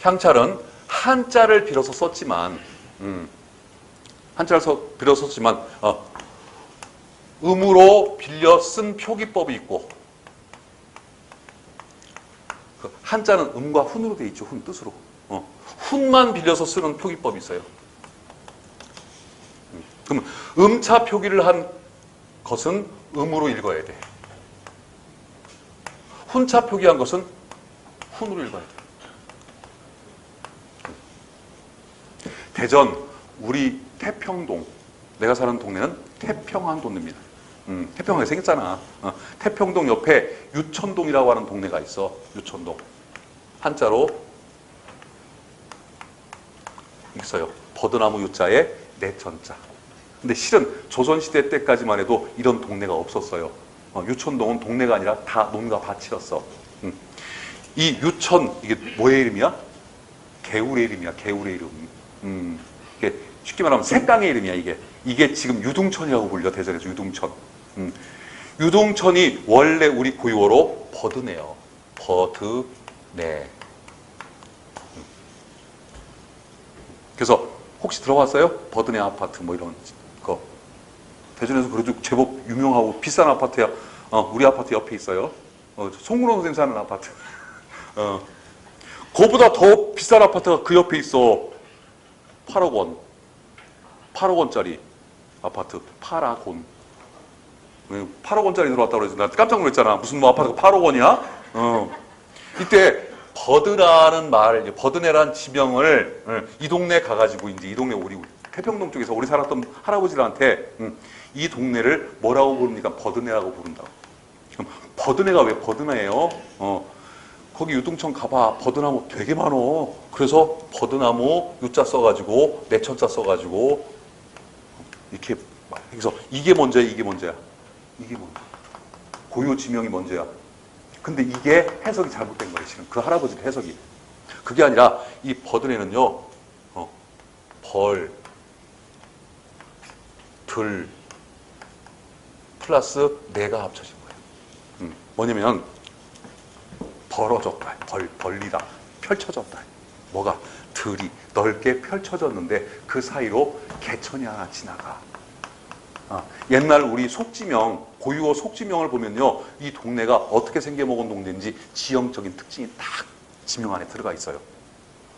S1: 향찰은 한자를 빌어서 썼지만 한자를 빌어서 썼지만 음으로 빌려 쓴 표기법이 있고 한자는 음과 훈으로 돼 있죠. 훈 뜻으로. 훈만 빌려서 쓰는 표기법이 있어요. 그럼 음차 표기를 한 것은 음으로 읽어야 돼. 훈차 표기한 것은 훈으로 읽어야 돼. 대전 우리 태평동 내가 사는 동네는 태평항동네입니다. 태평하게 생겼잖아. 태평동 옆에 유천동이라고 하는 동네가 있어. 유천동. 한자로 있어요. 버드나무 유자에 내천자. 근데 실은 조선시대 때까지만 해도 이런 동네가 없었어요. 유천동은 동네가 아니라 다 논과 밭이었어. 이 유천, 이게 뭐의 이름이야? 개울의 이름이야. 개울의 이름. 이게 쉽게 말하면 색강의 이름이야. 이게 지금 유둥천이라고 불려. 대전에서 유둥천. 유둥천이 원래 우리 고유어로 버드네요. 버드네. 그래서 혹시 들어봤어요? 버드네 아파트 뭐 이런 거. 대전에서 그래도 제법 유명하고 비싼 아파트야. 우리 아파트 옆에 있어요. 송근호 선생님 사는 아파트. 그거보다 더 비싼 아파트가 그 옆에 있어. 8억 원. 8억 원짜리 아파트. 8억 8억 원짜리 들어왔다고 그래서 나 깜짝 놀랐잖아. 무슨 뭐 아파트가 8억 원이야? 이때 버드라는 말, 버드네라는 지명을 이 동네 가가지고 이제 이 동네 우리 태평동 쪽에서 우리 살았던 할아버지들한테 이 동네를 뭐라고 부릅니까? 버드네라고 부른다고. 그럼 버드네가 왜 버드네예요? 거기 유등천 가봐. 버드나무 되게 많어. 그래서 버드나무 유자 써가지고 내천자 써가지고 이렇게 그래서 이게 먼저야, 이게 먼저야. 이게 뭔데? 고유 지명이 먼저야. 근데 이게 해석이 잘못된 거예요, 지금. 그 할아버지 해석이. 그게 아니라 이 버드네는요, 벌, 들, 플러스 내가 합쳐진 거예요. 뭐냐면, 벌어졌다. 벌리다. 펼쳐졌다. 뭐가? 들이 넓게 펼쳐졌는데 그 사이로 개천이 하나 지나가. 옛날 우리 속지명, 고유어 속지명을 보면요, 이 동네가 어떻게 생겨먹은 동네인지 지형적인 특징이 딱 지명 안에 들어가 있어요.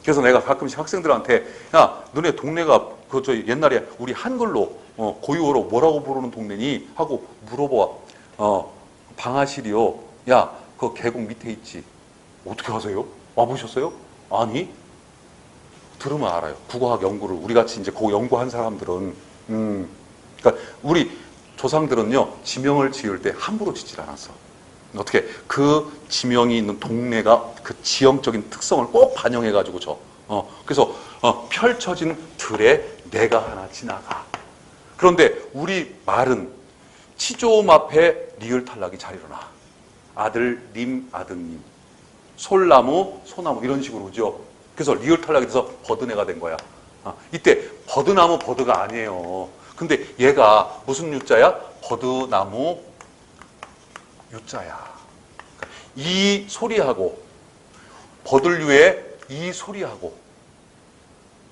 S1: 그래서 내가 가끔씩 학생들한테, 야, 너네 동네가 옛날에 우리 한글로 고유어로 뭐라고 부르는 동네니? 하고 물어봐. 방아실이요. 야, 그 계곡 밑에 있지. 어떻게 아세요? 와보셨어요? 아니? 들으면 알아요. 국어학 연구를 우리 같이 이제 그거 연구한 사람들은 그러니까 우리 조상들은요, 지명을 지을 때 함부로 짓질 않았어. 어떻게 그 지명이 있는 동네가 그 지형적인 특성을 꼭 반영해가지고 그래서 펼쳐진 들에 내가 하나 지나가. 그런데 우리 말은 치조음 앞에 리을 탈락이 잘 일어나. 아들, 님, 아드님, 솔나무, 소나무 이런 식으로 그죠. 그래서 리을 탈락이 돼서 버드네가 된 거야. 이때 버드나무 버드가 아니에요. 근데 얘가 무슨 유자야? 버드나무 유자야. 이 소리하고 버들류의 이 소리하고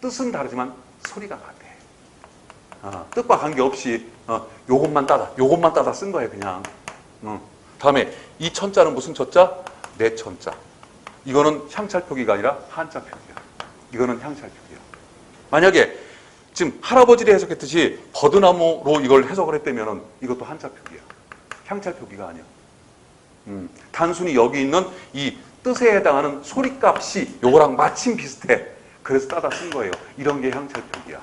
S1: 뜻은 다르지만 소리가 같아. 뜻과 관계없이 요것만 따다 쓴 거예요 그냥. 다음에 이 천자는 무슨 천자? 내 천자. 이거는 향찰표기가 아니라 한자 표기야. 이거는 향찰표기야. 만약에 지금 할아버지를 해석했듯이 버드나무로 이걸 해석을 했다면 이것도 한자 표기야. 향찰 표기가 아니야. 단순히 여기 있는 이 뜻에 해당하는 소리값이 요거랑 마침 비슷해. 그래서 따다 쓴 거예요. 이런 게 향찰 표기야.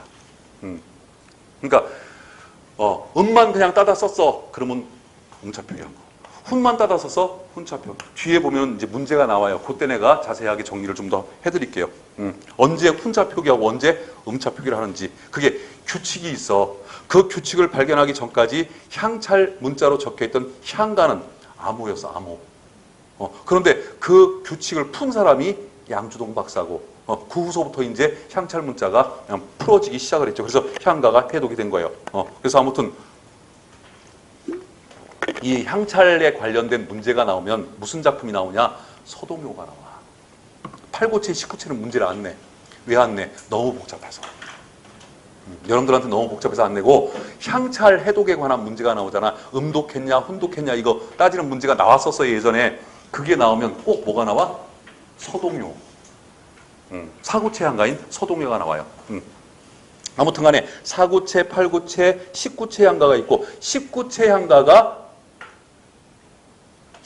S1: 그러니까 음만 그냥 따다 썼어. 그러면 음차 표기한 거. 훈만 따다 써서 훈차 표기. 뒤에 보면 이제 문제가 나와요. 그때 내가 자세하게 정리를 좀 더 해드릴게요. 언제 훈자 표기하고 언제 음자 표기를 하는지 그게 규칙이 있어. 그 규칙을 발견하기 전까지 향찰 문자로 적혀있던 향가는 암호였어, 암호. 그런데 그 규칙을 푼 사람이 양주동 박사고 그 후서부터 이제 향찰 문자가 그냥 풀어지기 시작을 했죠. 그래서 향가가 해독이 된 거예요. 그래서 아무튼 이 향찰에 관련된 문제가 나오면 무슨 작품이 나오냐? 서동요가 나와. 팔고체, 십구체는 문제를 안 내. 왜 안 내? 너무 복잡해서. 여러분들한테 너무 복잡해서 안 내고 향찰 해독에 관한 문제가 나오잖아. 음독했냐, 혼독했냐 이거 따지는 문제가 나왔었어요, 예전에. 그게 나오면 꼭 뭐가 나와? 서동요. 사구체 향가인 서동요가 나와요. 아무튼 간에 사구체, 팔구체, 십구체 향가가 있고 십구체 향가가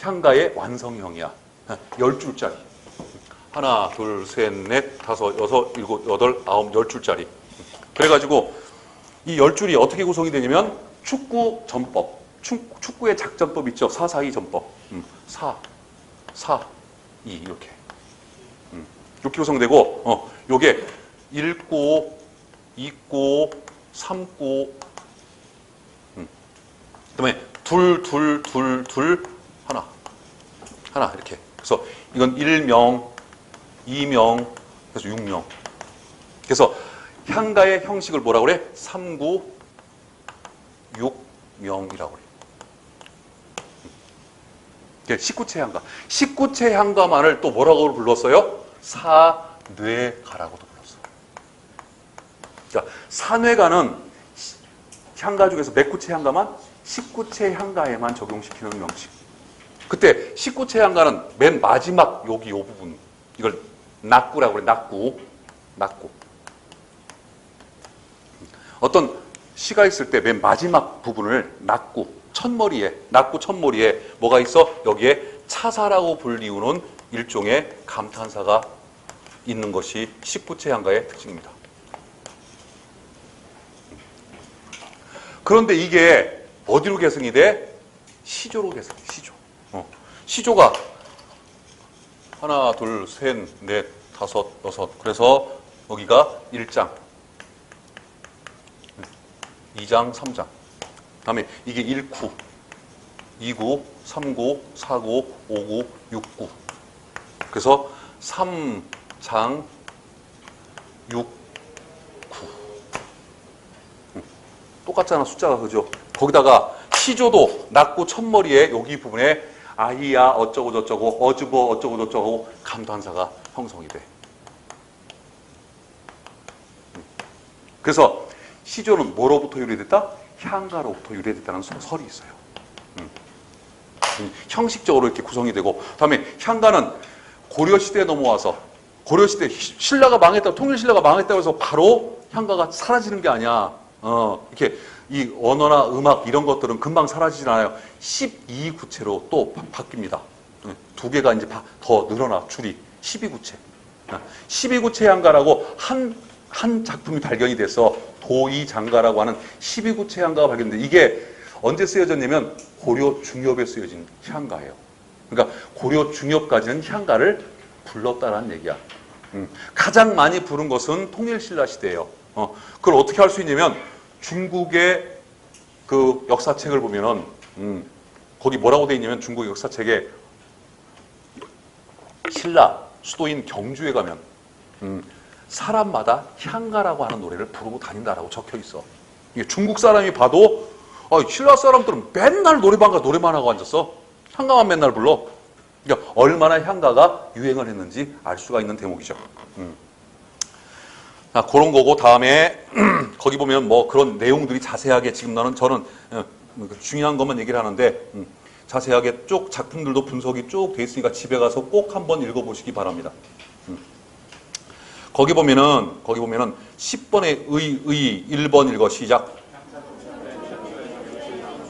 S1: 향가의 완성형이야. 10줄짜리. 하나, 둘, 셋, 넷, 다섯, 여섯, 일곱, 여덟, 아홉, 10줄짜리. 그래가지고 이 10줄이 어떻게 구성이 되냐면 축구 전법. 축구의 작전법 있죠. 4-4-2 전법. 4, 4, 2 이렇게. 이렇게 구성되고 요게 읽고, 읽고, 삼고 그다음에 둘, 둘, 둘, 둘, 하나. 하나 이렇게. 그래서 이건 1명, 2명, 그래서 6명. 그래서 향가의 형식을 뭐라고 그래? 3, 9, 6명이라고 그래. 19체 향가. 19체 향가만을 또 뭐라고 불렀어요? 사뇌가라고도 불렀어요. 자, 사뇌가는 향가 중에서 몇 구체 향가만? 19체 향가에만 적용시키는 명칭. 그때 19체 향가는 맨 마지막 여기 요 부분. 이걸 낙구라고 그래. 낙구. 낙구. 어떤 시가 있을 때 맨 마지막 부분을 낙구, 첫머리에, 낙구 첫머리에 뭐가 있어? 여기에 차사라고 불리우는 일종의 감탄사가 있는 것이 19체 향가의 특징입니다. 그런데 이게 어디로 계승이 돼? 시조로 계승이 돼. 시조. 시조가 하나, 둘, 셋, 넷, 다섯, 여섯. 그래서 여기가 1장, 2장, 3장. 다음에 이게 1구, 2구, 3구, 4구, 5구, 6구. 그래서 3장, 6구. 똑같잖아, 숫자가. 그죠? 거기다가 시조도 낙구 첫머리에 여기 부분에 아이야 어쩌고 저쩌고 어주버 어쩌고 저쩌고 감탄사가 형성이 돼. 그래서 시조는 뭐로부터 유래됐다? 향가로부터 유래됐다는 설이 있어요. 형식적으로 이렇게 구성이 되고, 다음에 향가는 고려시대에 넘어와서, 고려시대 신라가 망했다고, 통일신라가 망했다고 해서 바로 향가가 사라지는 게 아니야. 이렇게 이 언어나 음악 이런 것들은 금방 사라지진 않아요. 12구체로 또 바뀝니다. 두 개가 이제 더 늘어나, 줄이. 12구체. 12구체 향가라고 한 작품이 발견이 돼서 도이장가라고 하는 12구체 향가가 발견됐는데, 이게 언제 쓰여졌냐면 고려 중엽에 쓰여진 향가예요. 그러니까 고려 중엽까지는 향가를 불렀다라는 얘기야. 가장 많이 부른 것은 통일신라 시대예요. 그걸 어떻게 할 수 있냐면 중국의 그 역사책을 보면은 거기 뭐라고 돼 있냐면 중국 역사책에 신라 수도인 경주에 가면 사람마다 향가라고 하는 노래를 부르고 다닌다라고 적혀 있어. 이게 중국 사람이 봐도 신라 사람들은 맨날 노래방 가 노래만 하고 앉았어. 향가만 맨날 불러. 그러니까 얼마나 향가가 유행을 했는지 알 수가 있는 대목이죠. 자, 그런 거고, 다음에 거기 보면 뭐 그런 내용들이 자세하게, 지금 저는 중요한 것만 얘기를 하는데 자세하게 쭉 작품들도 분석이 쭉 돼 있으니까 집에 가서 꼭 한번 읽어보시기 바랍니다. 거기 보면은 10번의 의 1번 읽어. 시작.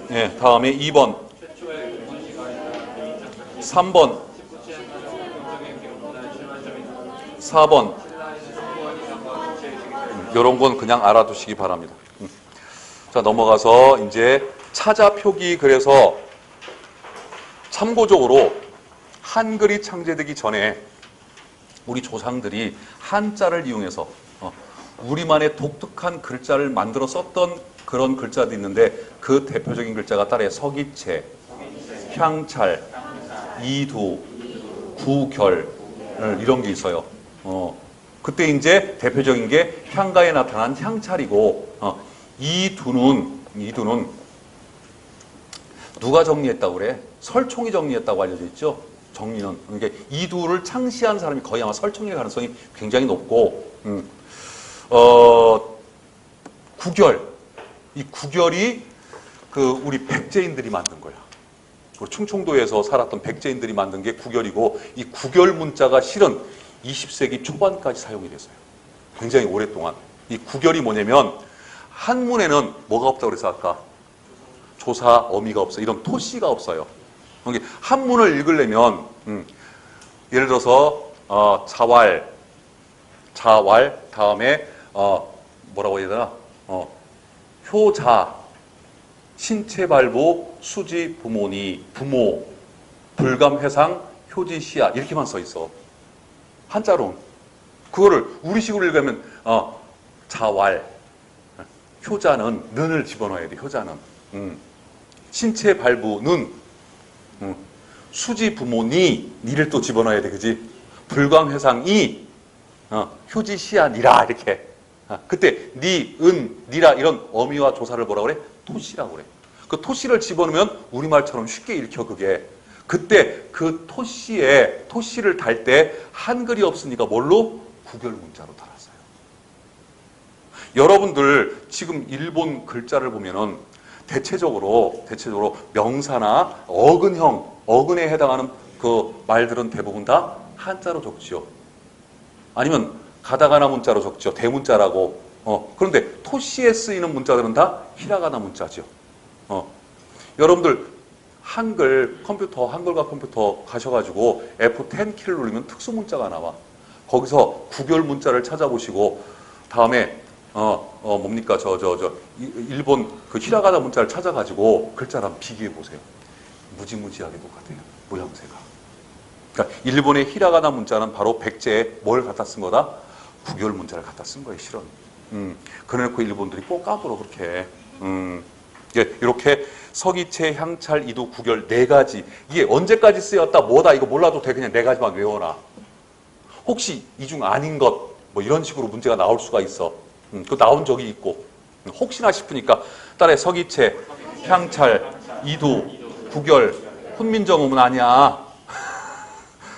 S1: 네, 다음에 2번, 3번, 4번. 이런 건 그냥 알아두시기 바랍니다. 자, 넘어가서 이제 차자 표기. 그래서 참고적으로 한글이 창제되기 전에 우리 조상들이 한자를 이용해서 우리만의 독특한 글자를 만들어 썼던 그런 글자도 있는데 그 대표적인 글자가 따라해 서기체, 향찰, 이두, 구결 이런 게 있어요. 그때 이제 대표적인 게 향가에 나타난 향찰이고 이두는 누가 정리했다고 그래? 설총이 정리했다고 알려져 있죠. 정리는 그러니까 이두를 창시한 사람이 거의 아마 설총일 가능성이 굉장히 높고 구결 이 구결이 그 우리 백제인들이 만든 거야. 충청도에서 살았던 백제인들이 만든 게 구결이고 이 구결 문자가 실은 20세기 초반까지 사용이 됐어요. 굉장히 오랫동안. 이 구결이 뭐냐면 한문에는 뭐가 없다고 그래서 아까 조사, 어미가 없어. 이런 토씨가 없어요. 그러니까 한문을 읽으려면 예를 들어서 자왈 다음에 뭐라고 해야 되나? 효자, 신체발부, 수지, 부모니, 부모, 불감회상, 효지시야 이렇게만 써 있어. 한자로. 그거를 우리식으로 읽으면 자왈, 효자는 는을 집어넣어야 돼. 효자는. 신체발부는 수지, 부모니, 니를 또 집어넣어야 돼. 그지? 불감회상이 효지시야 니라 이렇게. 그때 니, 은, 니라 이런 어미와 조사를 뭐라고 그래? 토씨라고 그래. 그 토씨를 집어넣으면 우리말처럼 쉽게 읽혀 그게. 그때 그 토씨를 달 때 한글이 없으니까 뭘로? 구결 문자로 달았어요. 여러분들 지금 일본 글자를 보면은 대체적으로 명사나 어근에 해당하는 그 말들은 대부분 다 한자로 적지요. 아니면 가다가나 문자로 적죠. 대문자라고. 그런데 토시에 쓰이는 문자들은 다 히라가나 문자죠. 여러분들 한글과 컴퓨터 가셔가지고 F10 키를 누르면 특수 문자가 나와. 거기서 구별 문자를 찾아보시고 다음에 뭡니까 일본 그 히라가나 문자를 찾아가지고 글자를 한번 비교해 보세요. 무지무지하게 똑같아요. 모양새가. 그러니까 일본의 히라가나 문자는 바로 백제에 뭘 갖다 쓴 거다? 구결 문자를 갖다 쓴 거예요, 실은. 그래놓고 일본들이 꼭 까불어, 그렇게. 이렇게 서기체, 향찰, 이두, 구결 네 가지. 이게 언제까지 쓰였다, 뭐다, 이거 몰라도 돼. 그냥 네 가지만 외워놔. 혹시 이 중 아닌 것, 뭐 이런 식으로 문제가 나올 수가 있어. 그 나온 적이 있고. 혹시나 싶으니까 따라해 서기체, 향찰, 이두, 구결, 훈민정음은 아니야.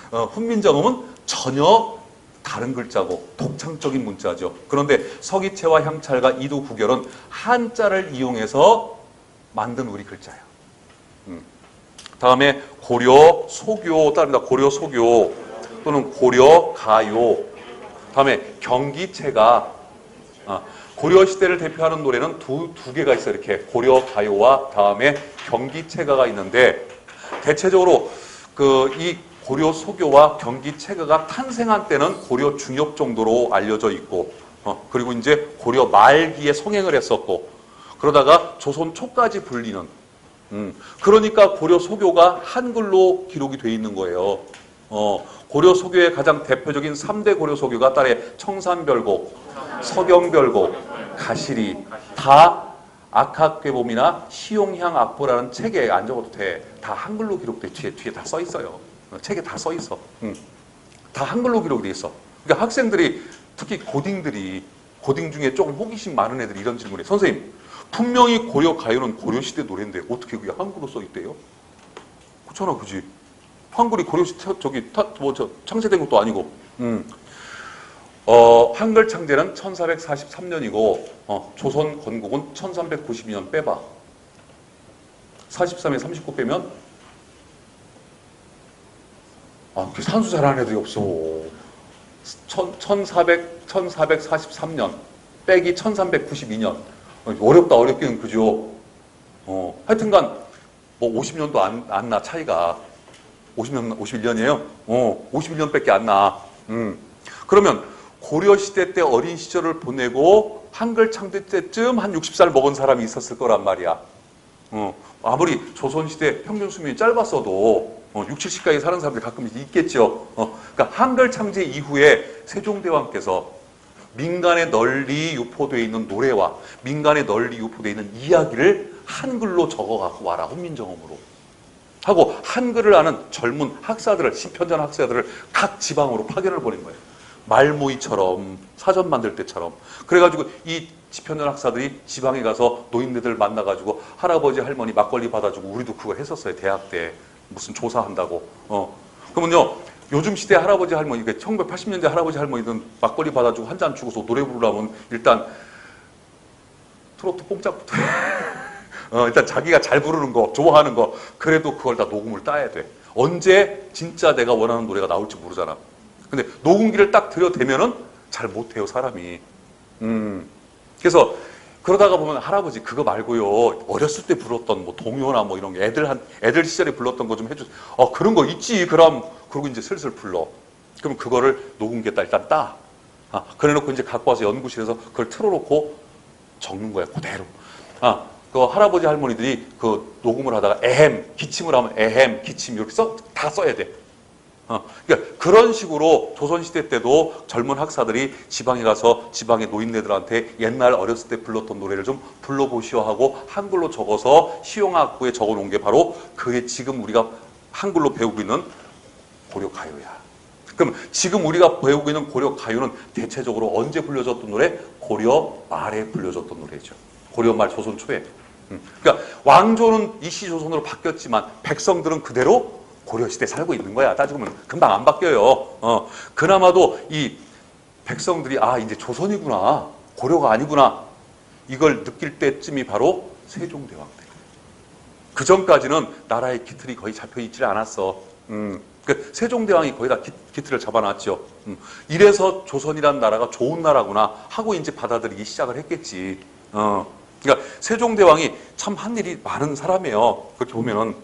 S1: 훈민정음은 전혀 다른 글자고 독창적인 문자죠. 그런데 서기체와 향찰과 이두, 구결은 한자를 이용해서 만든 우리 글자예요. 다음에 고려, 소교 따릅니다. 고려, 소교 또는 고려, 가요. 다음에 경기체가 고려 시대를 대표하는 노래는 두 개가 있어요. 이렇게 고려, 가요와 다음에 경기체가가 있는데 대체적으로 이 고려 소교와 경기체가가 탄생한 때는 고려 중엽 정도로 알려져 있고 그리고 이제 고려 말기에 성행을 했었고 그러다가 조선 초까지 불리는 그러니까 고려 소교가 한글로 기록이 돼 있는 거예요. 고려 소교의 가장 대표적인 3대 고려 소교가 따라해 청산별곡, 서경별곡, 가시리 다 악학괴봄이나 시용향 악보라는 책에 안 적어도 돼. 다 한글로 기록돼. 뒤에 다 써 있어요. 책에 다 써 있어. 다 한글로 기록이 돼 있어. 그러니까 학생들이 특히 고딩 중에 조금 호기심 많은 애들이 이런 질문을 해. 선생님, 분명히 고려 가요는 고려시대 노래인데 어떻게 그게 한글로 써 있대요? 그렇잖아, 그지? 한글이 고려시대 창제된 것도 아니고. 한글 창제는 1443년이고 조선 건국은 1392년 빼봐. 43에 39 빼면 그 산수 잘하는 애들이 없어. 1443년 빼기 1392년. 어렵다, 어렵기는 그죠. 하여튼간 뭐 50년도 안 나 차이가. 51년이에요. 51년밖에 안 나. 그러면 고려시대 때 어린 시절을 보내고 한글 창제 때쯤 한 60살 먹은 사람이 있었을 거란 말이야. 아무리 조선시대 평균 수명이 짧았어도 6, 70가에 사는 사람들이 가끔 있겠죠. 그러니까 한글 창제 이후에 세종대왕께서 민간에 널리 유포되어 있는 노래와 민간에 널리 유포되어 있는 이야기를 한글로 적어갖고 와라, 훈민정음으로 하고, 한글을 아는 젊은 학사들을, 시편전 학사들을 각 지방으로 파견을 보낸 거예요. 말모이처럼, 사전 만들 때처럼. 그래가지고 이 시편전 학사들이 지방에 가서 노인네들 만나가지고 할아버지 할머니 막걸리 받아주고, 우리도 그거 했었어요. 대학 때 무슨 조사한다고. 그러면요, 요즘 시대 할아버지 할머니, 1980년대 할아버지 할머니는 막걸리 받아주고 한 잔 주고서 노래 부르려면 일단 트로트 뽕짝부터 일단 자기가 잘 부르는 거, 좋아하는 거, 그래도 그걸 다 녹음을 따야 돼. 언제 진짜 내가 원하는 노래가 나올지 모르잖아. 근데 녹음기를 딱 들여대면은 잘 못해요, 사람이. 그래서 그러다가 보면 할아버지 그거 말고요, 어렸을 때 불렀던 뭐 동요나 뭐 이런 게 애들 시절에 불렀던 거 좀 해줘. 그런 거 있지. 그럼 그러고 이제 슬슬 불러. 그럼 그거를 녹음기에다 일단 따. 그래놓고 이제 갖고 와서 연구실에서 그걸 틀어놓고 적는 거야, 그대로. 그 할아버지 할머니들이 그 녹음을 하다가 에헴, 기침을 하면 에헴, 기침 이렇게 다 써야 돼. 그러니까 그런 식으로 조선시대 때도 젊은 학사들이 지방에 가서 지방의 노인네들한테 옛날 어렸을 때 불렀던 노래를 좀 불러보시오 하고 한글로 적어서 시용학부에 적어놓은 게 바로 그게 지금 우리가 한글로 배우고 있는 고려가요야. 그럼 지금 우리가 배우고 있는 고려가요는 대체적으로 언제 불려졌던 노래? 고려 말에 불려졌던 노래죠. 고려 말 조선 초에. 그러니까 왕조는 이시조선으로 바뀌었지만 백성들은 그대로 고려시대에 살고 있는 거야. 따지고 보면 금방 안 바뀌어요. 그나마도 이 백성들이 이제 조선이구나, 고려가 아니구나, 이걸 느낄 때쯤이 바로 세종대왕 때. 그 전까지는 나라의 기틀이 거의 잡혀있지 않았어. 그 세종대왕이 거의 다 기틀을 잡아놨죠. 이래서 조선이란 나라가 좋은 나라구나 하고 이제 받아들이기 시작을 했겠지. 그러니까 세종대왕이 참 한 일이 많은 사람이에요. 그렇게 보면은.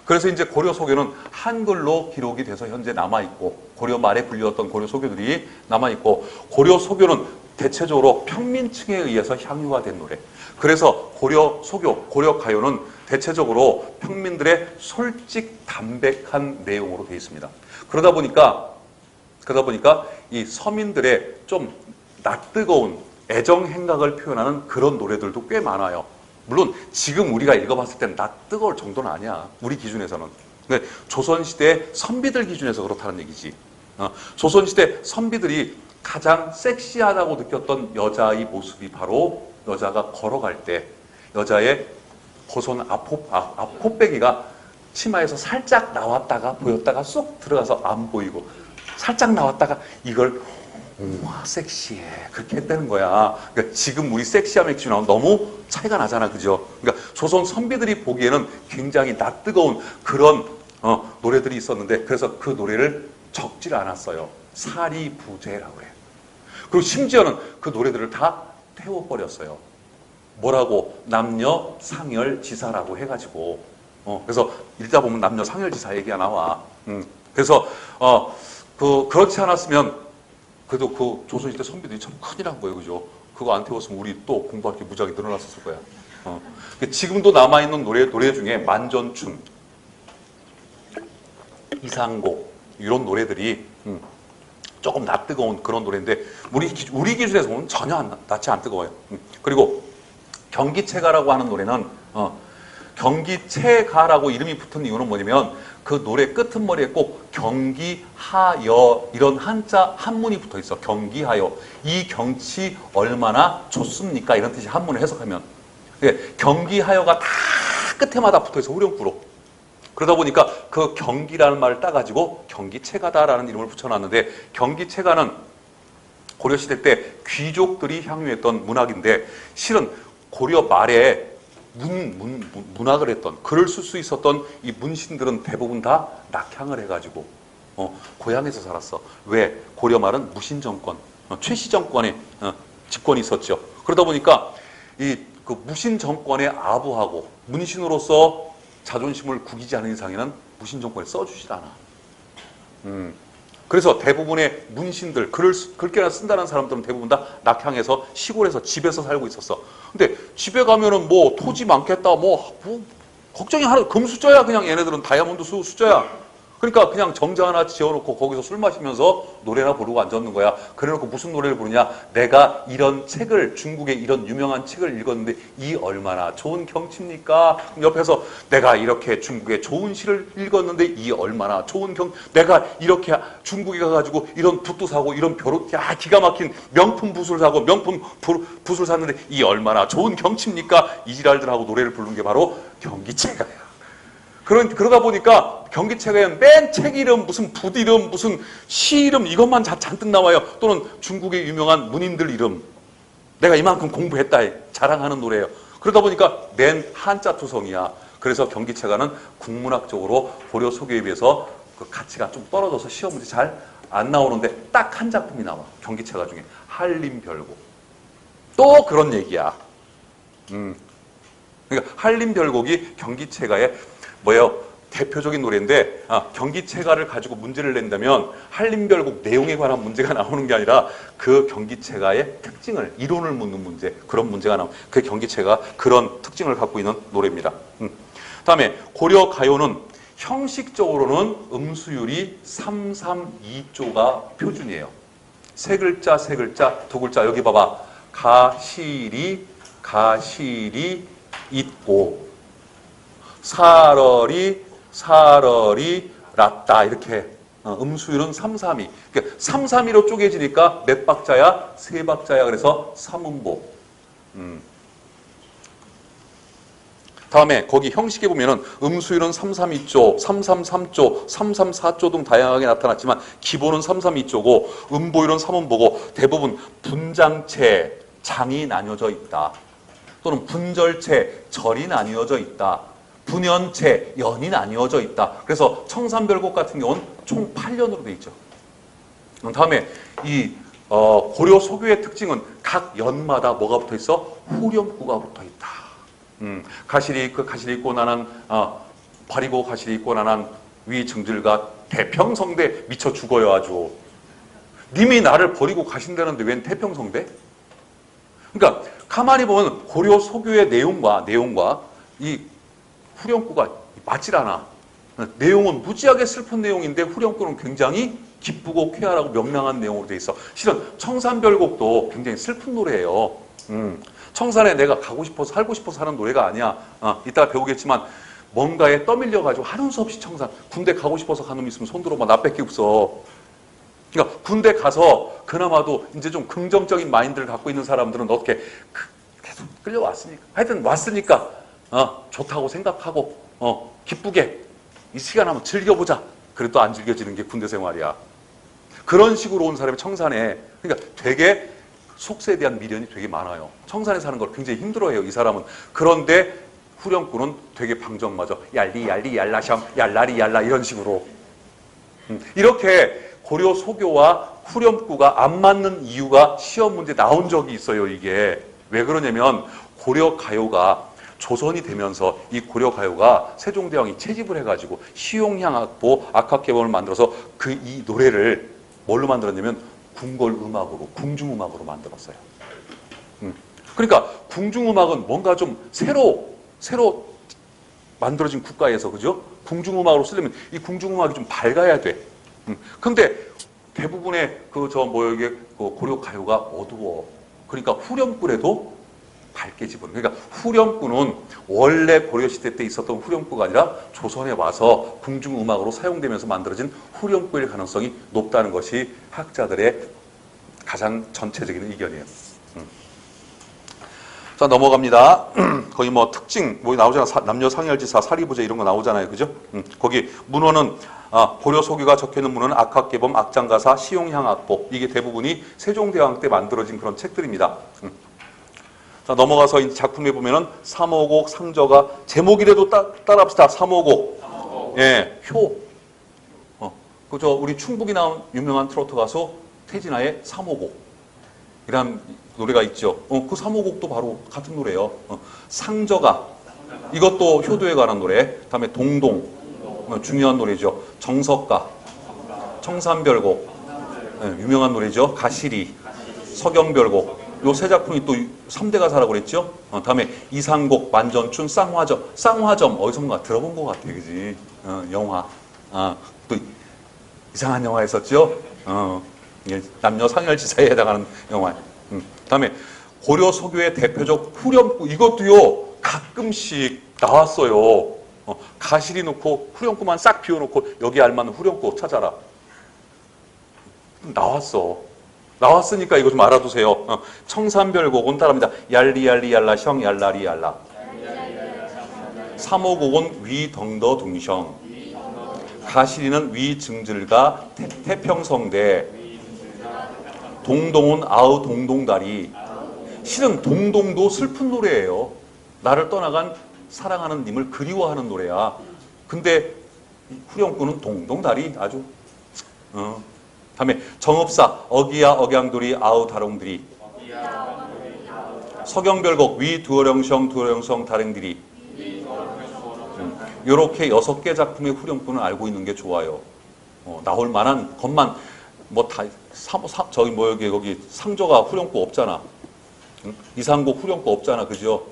S1: 그래서 이제 고려 소교는 한글로 기록이 돼서 현재 남아있고, 고려 말에 불렸던 고려 소교들이 남아있고, 고려 소교는 대체적으로 평민층에 의해서 향유화된 노래. 그래서 고려 소교, 고려 가요는 대체적으로 평민들의 솔직 담백한 내용으로 되어 있습니다. 그러다 보니까 이 서민들의 좀 낯뜨거운 애정 행각을 표현하는 그런 노래들도 꽤 많아요. 물론 지금 우리가 읽어봤을 땐 낯뜨거울 정도는 아니야, 우리 기준에서는. 근데 조선시대 선비들 기준에서 그렇다는 얘기지. 조선시대 선비들이 가장 섹시하다고 느꼈던 여자의 모습이 바로 여자가 걸어갈 때 여자의 보선 앞코빼기가 치마에서 살짝 나왔다가 보였다가 쏙 들어가서 안 보이고, 살짝 나왔다가 이걸 우와 섹시해, 그렇게 했다는 거야. 그러니까 지금 우리 섹시함의 기준하고 너무 차이가 나잖아, 그죠? 그러니까 조선 선비들이 보기에는 굉장히 낯뜨거운 그런 노래들이 있었는데, 그래서 그 노래를 적질 않았어요. 사리부재라고 해요. 그리고 심지어는 그 노래들을 다 태워버렸어요. 뭐라고? 남녀 상열지사라고 해가지고. 그래서 읽다 보면 남녀 상열지사 얘기가 나와. 그래서 그렇지 않았으면 그래도 그 조선시대 선비들이 참 큰일 한 거예요, 그죠? 그거 안 태웠으면 우리 또 공부할 게 무지하게 늘어났었을 거야. 지금도 남아있는 노래 중에 만전춘, 이상곡, 이런 노래들이 조금 낯뜨거운 그런 노래인데, 우리 기준에서 보면 전혀 낯이 안 뜨거워요. 그리고 경기채가라고 하는 노래는 경기채가라고 이름이 붙은 이유는 뭐냐면, 그 노래 끄트머리에 꼭 경기하여 이런 한문이 붙어 있어. 경기하여. 이 경치 얼마나 좋습니까? 이런 뜻이 한문을 해석하면. 경기하여가 다 끝에마다 붙어 있어, 후렴구로. 그러다 보니까 그 경기라는 말을 따가지고 경기채가다라는 이름을 붙여놨는데, 경기채가는 고려시대 때 귀족들이 향유했던 문학인데, 실은 고려 말에 문학을 했던, 글을 쓸 수 있었던 이 문신들은 대부분 다 낙향을 해가지고 고향에서 살았어. 왜? 고려 말은 무신 정권, 최씨 정권의 집권이 있었죠. 그러다 보니까 그 무신 정권에 아부하고 문신으로서 자존심을 구기지 않은 이상에는 무신 정권에 써주질 않아. 그래서 대부분의 문신들, 글귀나 쓴다는 사람들은 대부분 다 낙향해서 시골에서 집에서 살고 있었어. 근데 집에 가면은 뭐 토지 많겠다, 뭐 걱정이 하나 금수저야. 그냥 얘네들은 다이아몬드 수저야. 그러니까 그냥 정자 하나 지어놓고 거기서 술 마시면서 노래나 부르고 앉았는 거야. 그래놓고 무슨 노래를 부르냐? 내가 이런 책을, 중국의 이런 유명한 책을 읽었는데 이 얼마나 좋은 경치입니까? 옆에서 내가 이렇게 중국의 좋은 시를 읽었는데 이 얼마나 좋은 내가 이렇게 중국에 가가지고 이런 붓도 사고 이런 기가 막힌 명품 붓을 사고 명품 붓을 샀는데 이 얼마나 좋은 경치입니까? 이 지랄들하고 노래를 부르는 게 바로 경기체가야. 그러다 보니까 경기체가에 맨 책 이름, 무슨 붓 이름, 무슨 시 이름 이것만 잔뜩 나와요. 또는 중국의 유명한 문인들 이름. 내가 이만큼 공부했다 자랑하는 노래예요. 그러다 보니까 맨 한자 투성이야. 그래서 경기체가는 국문학적으로 고려 소교에 비해서 그 가치가 좀 떨어져서 시험 문제 잘 안 나오는데 딱 한 작품이 나와. 경기체가 중에 한림별곡. 또 그런 얘기야. 그러니까 한림별곡이 경기체가의 대표적인 노래인데 경기체가를 가지고 문제를 낸다면 한림별곡 내용에 관한 문제가 나오는 게 아니라 그 경기체가의 특징을 이론을 묻는 문제 그런 문제가 나오고 그 경기체가 그런 특징을 갖고 있는 노래입니다. 다음에 고려 가요는 형식적으로는 음수율이 332조가 표준이에요. 세 글자 두 글자 여기 봐봐. 가시리 있고 사러리 랐다 이렇게 음수율은 332. 그러니까 332로 쪼개지니까 몇 박자야? 세 박자야. 그래서 삼음보. 다음에 거기 형식에 보면은 음수율은 332조, 333조, 334조 등 다양하게 나타났지만 기본은 332조고 음보율은 3음보고 대부분 분장체, 장이 나뉘어져 있다. 또는 분절체, 절이 나뉘어져 있다. 분연체, 연이 나뉘어져 있다. 그래서 청산별곡 같은 경우는 총 8년으로 돼 있죠. 다음에 이 고려 소교의 특징은 각 연마다 뭐가 붙어 있어? 후렴구가 붙어 있다. 가시리 있고 나난 버리고 가시리 있고 나난 위증들과 태평성대 미쳐 죽어요 아주. 님이 나를 버리고 가신다는데 웬 태평성대? 그러니까 가만히 보면 고려 소교의 내용과 이 후렴구가 맞질 않아. 내용은 무지하게 슬픈 내용인데 후렴구는 굉장히 기쁘고 쾌활하고 명랑한 내용으로 돼 있어. 실은 청산별곡도 굉장히 슬픈 노래예요. 청산에 내가 가고 싶어서 살고 싶어서 하는 노래가 아니야. 이따가 배우겠지만 뭔가에 떠밀려가지고 하는 수 없이 청산. 군대 가고 싶어서 가는 놈 있으면 손 들어봐. 나밖에 없어. 그러니까 군대 가서 그나마도 이제 좀 긍정적인 마인드를 갖고 있는 사람들은 어떻게 계속 끌려왔으니까. 하여튼 왔으니까 좋다고 생각하고 기쁘게 이 시간 한번 즐겨보자. 그래도 안 즐겨지는 게 군대 생활이야. 그런 식으로 온 사람이 청산에 그러니까 되게 속세에 대한 미련이 되게 많아요. 청산에 사는 걸 굉장히 힘들어해요. 이 사람은. 그런데 후렴구는 되게 방정맞아. 얄리 얄라샴 얄라리 얄라 이런 식으로. 이렇게 고려 소교와 후렴구가 안 맞는 이유가 시험 문제 나온 적이 있어요. 이게. 왜 그러냐면 고려 가요가 조선이 되면서 이 고려 가요가 세종대왕이 채집을 해가지고 시용향악보 악학개범을 만들어서 이 노래를 뭘로 만들었냐면 궁궐음악으로 궁중음악으로 만들었어요. 그러니까 궁중음악은 뭔가 좀 새로 만들어진 국가에서 그죠? 궁중음악으로 쓰려면 이 궁중음악이 좀 밝아야 돼. 근데 대부분의 고려 가요가 어두워. 그러니까 후렴구라도 밝게 집어넣어. 그러니까 후렴구는 원래 고려시대 때 있었던 후렴구가 아니라 조선에 와서 궁중음악으로 사용되면서 만들어진 후렴구일 가능성이 높다는 것이 학자들의 가장 전체적인 의견이에요. 자, 넘어갑니다. 거기 특징, 나오잖아. 남녀 상열지사, 사리부제 이런 거 나오잖아요. 그죠? 거기 문헌은, 고려 소교가 적혀있는 문헌은 악학개범, 악장가사, 시용향악보. 이게 대부분이 세종대왕 때 만들어진 그런 책들입니다. 자, 넘어가서 이 작품에 보면은 삼오곡, 상저가, 제목이라도 따라합시다. 삼오곡. 예, 효. 우리 충북이 나온 유명한 트로트 가수 태진아의 삼오곡. 이란 노래가 있죠. 그 삼오곡도 바로 같은 노래예요. 상저가. 이것도 효도에 관한 노래. 다음에 동동. 중요한 노래죠. 정석가. 청산별곡. 예, 유명한 노래죠. 가시리. 서경별곡. 요 세 작품이 또 3대 가사라고 그랬죠? 다음에 이상곡, 만전춘, 쌍화점. 쌍화점 어디선가 들어본 것 같아, 그지? 영화. 또 이상한 영화 했었죠? 남녀 상열지사에 해당하는 영화. 다음에 고려 소교의 대표적 후렴구, 이것도요, 가끔씩 나왔어요. 가시리 놓고 후렴구만 싹 비워놓고 여기 알맞는 후렴구 찾아라. 나왔으니까 이거 좀 알아두세요. 청산별곡은 따라합니다. 얄리얄리얄라 형 얄라리얄라. 삼호곡은 위덩더둥형. 가시리는 위증질가 태평성대. 동동은 아우 동동다리. 실은 동동도 슬픈 노래예요. 나를 떠나간 사랑하는 님을 그리워하는 노래야. 근데 후렴구는 동동다리 아주 다음에 정읍사 어기야 억양돌이 아우 다롱들이. 서경별곡 위 두어령성 두어령성 다랭들이. 요렇게 6개 작품의 후렴구는 알고 있는 게 좋아요. 나올 만한 것만 뭐 다 저기 뭐 여기 상조가 후렴구 없잖아. 이상곡 후렴구 없잖아, 그죠?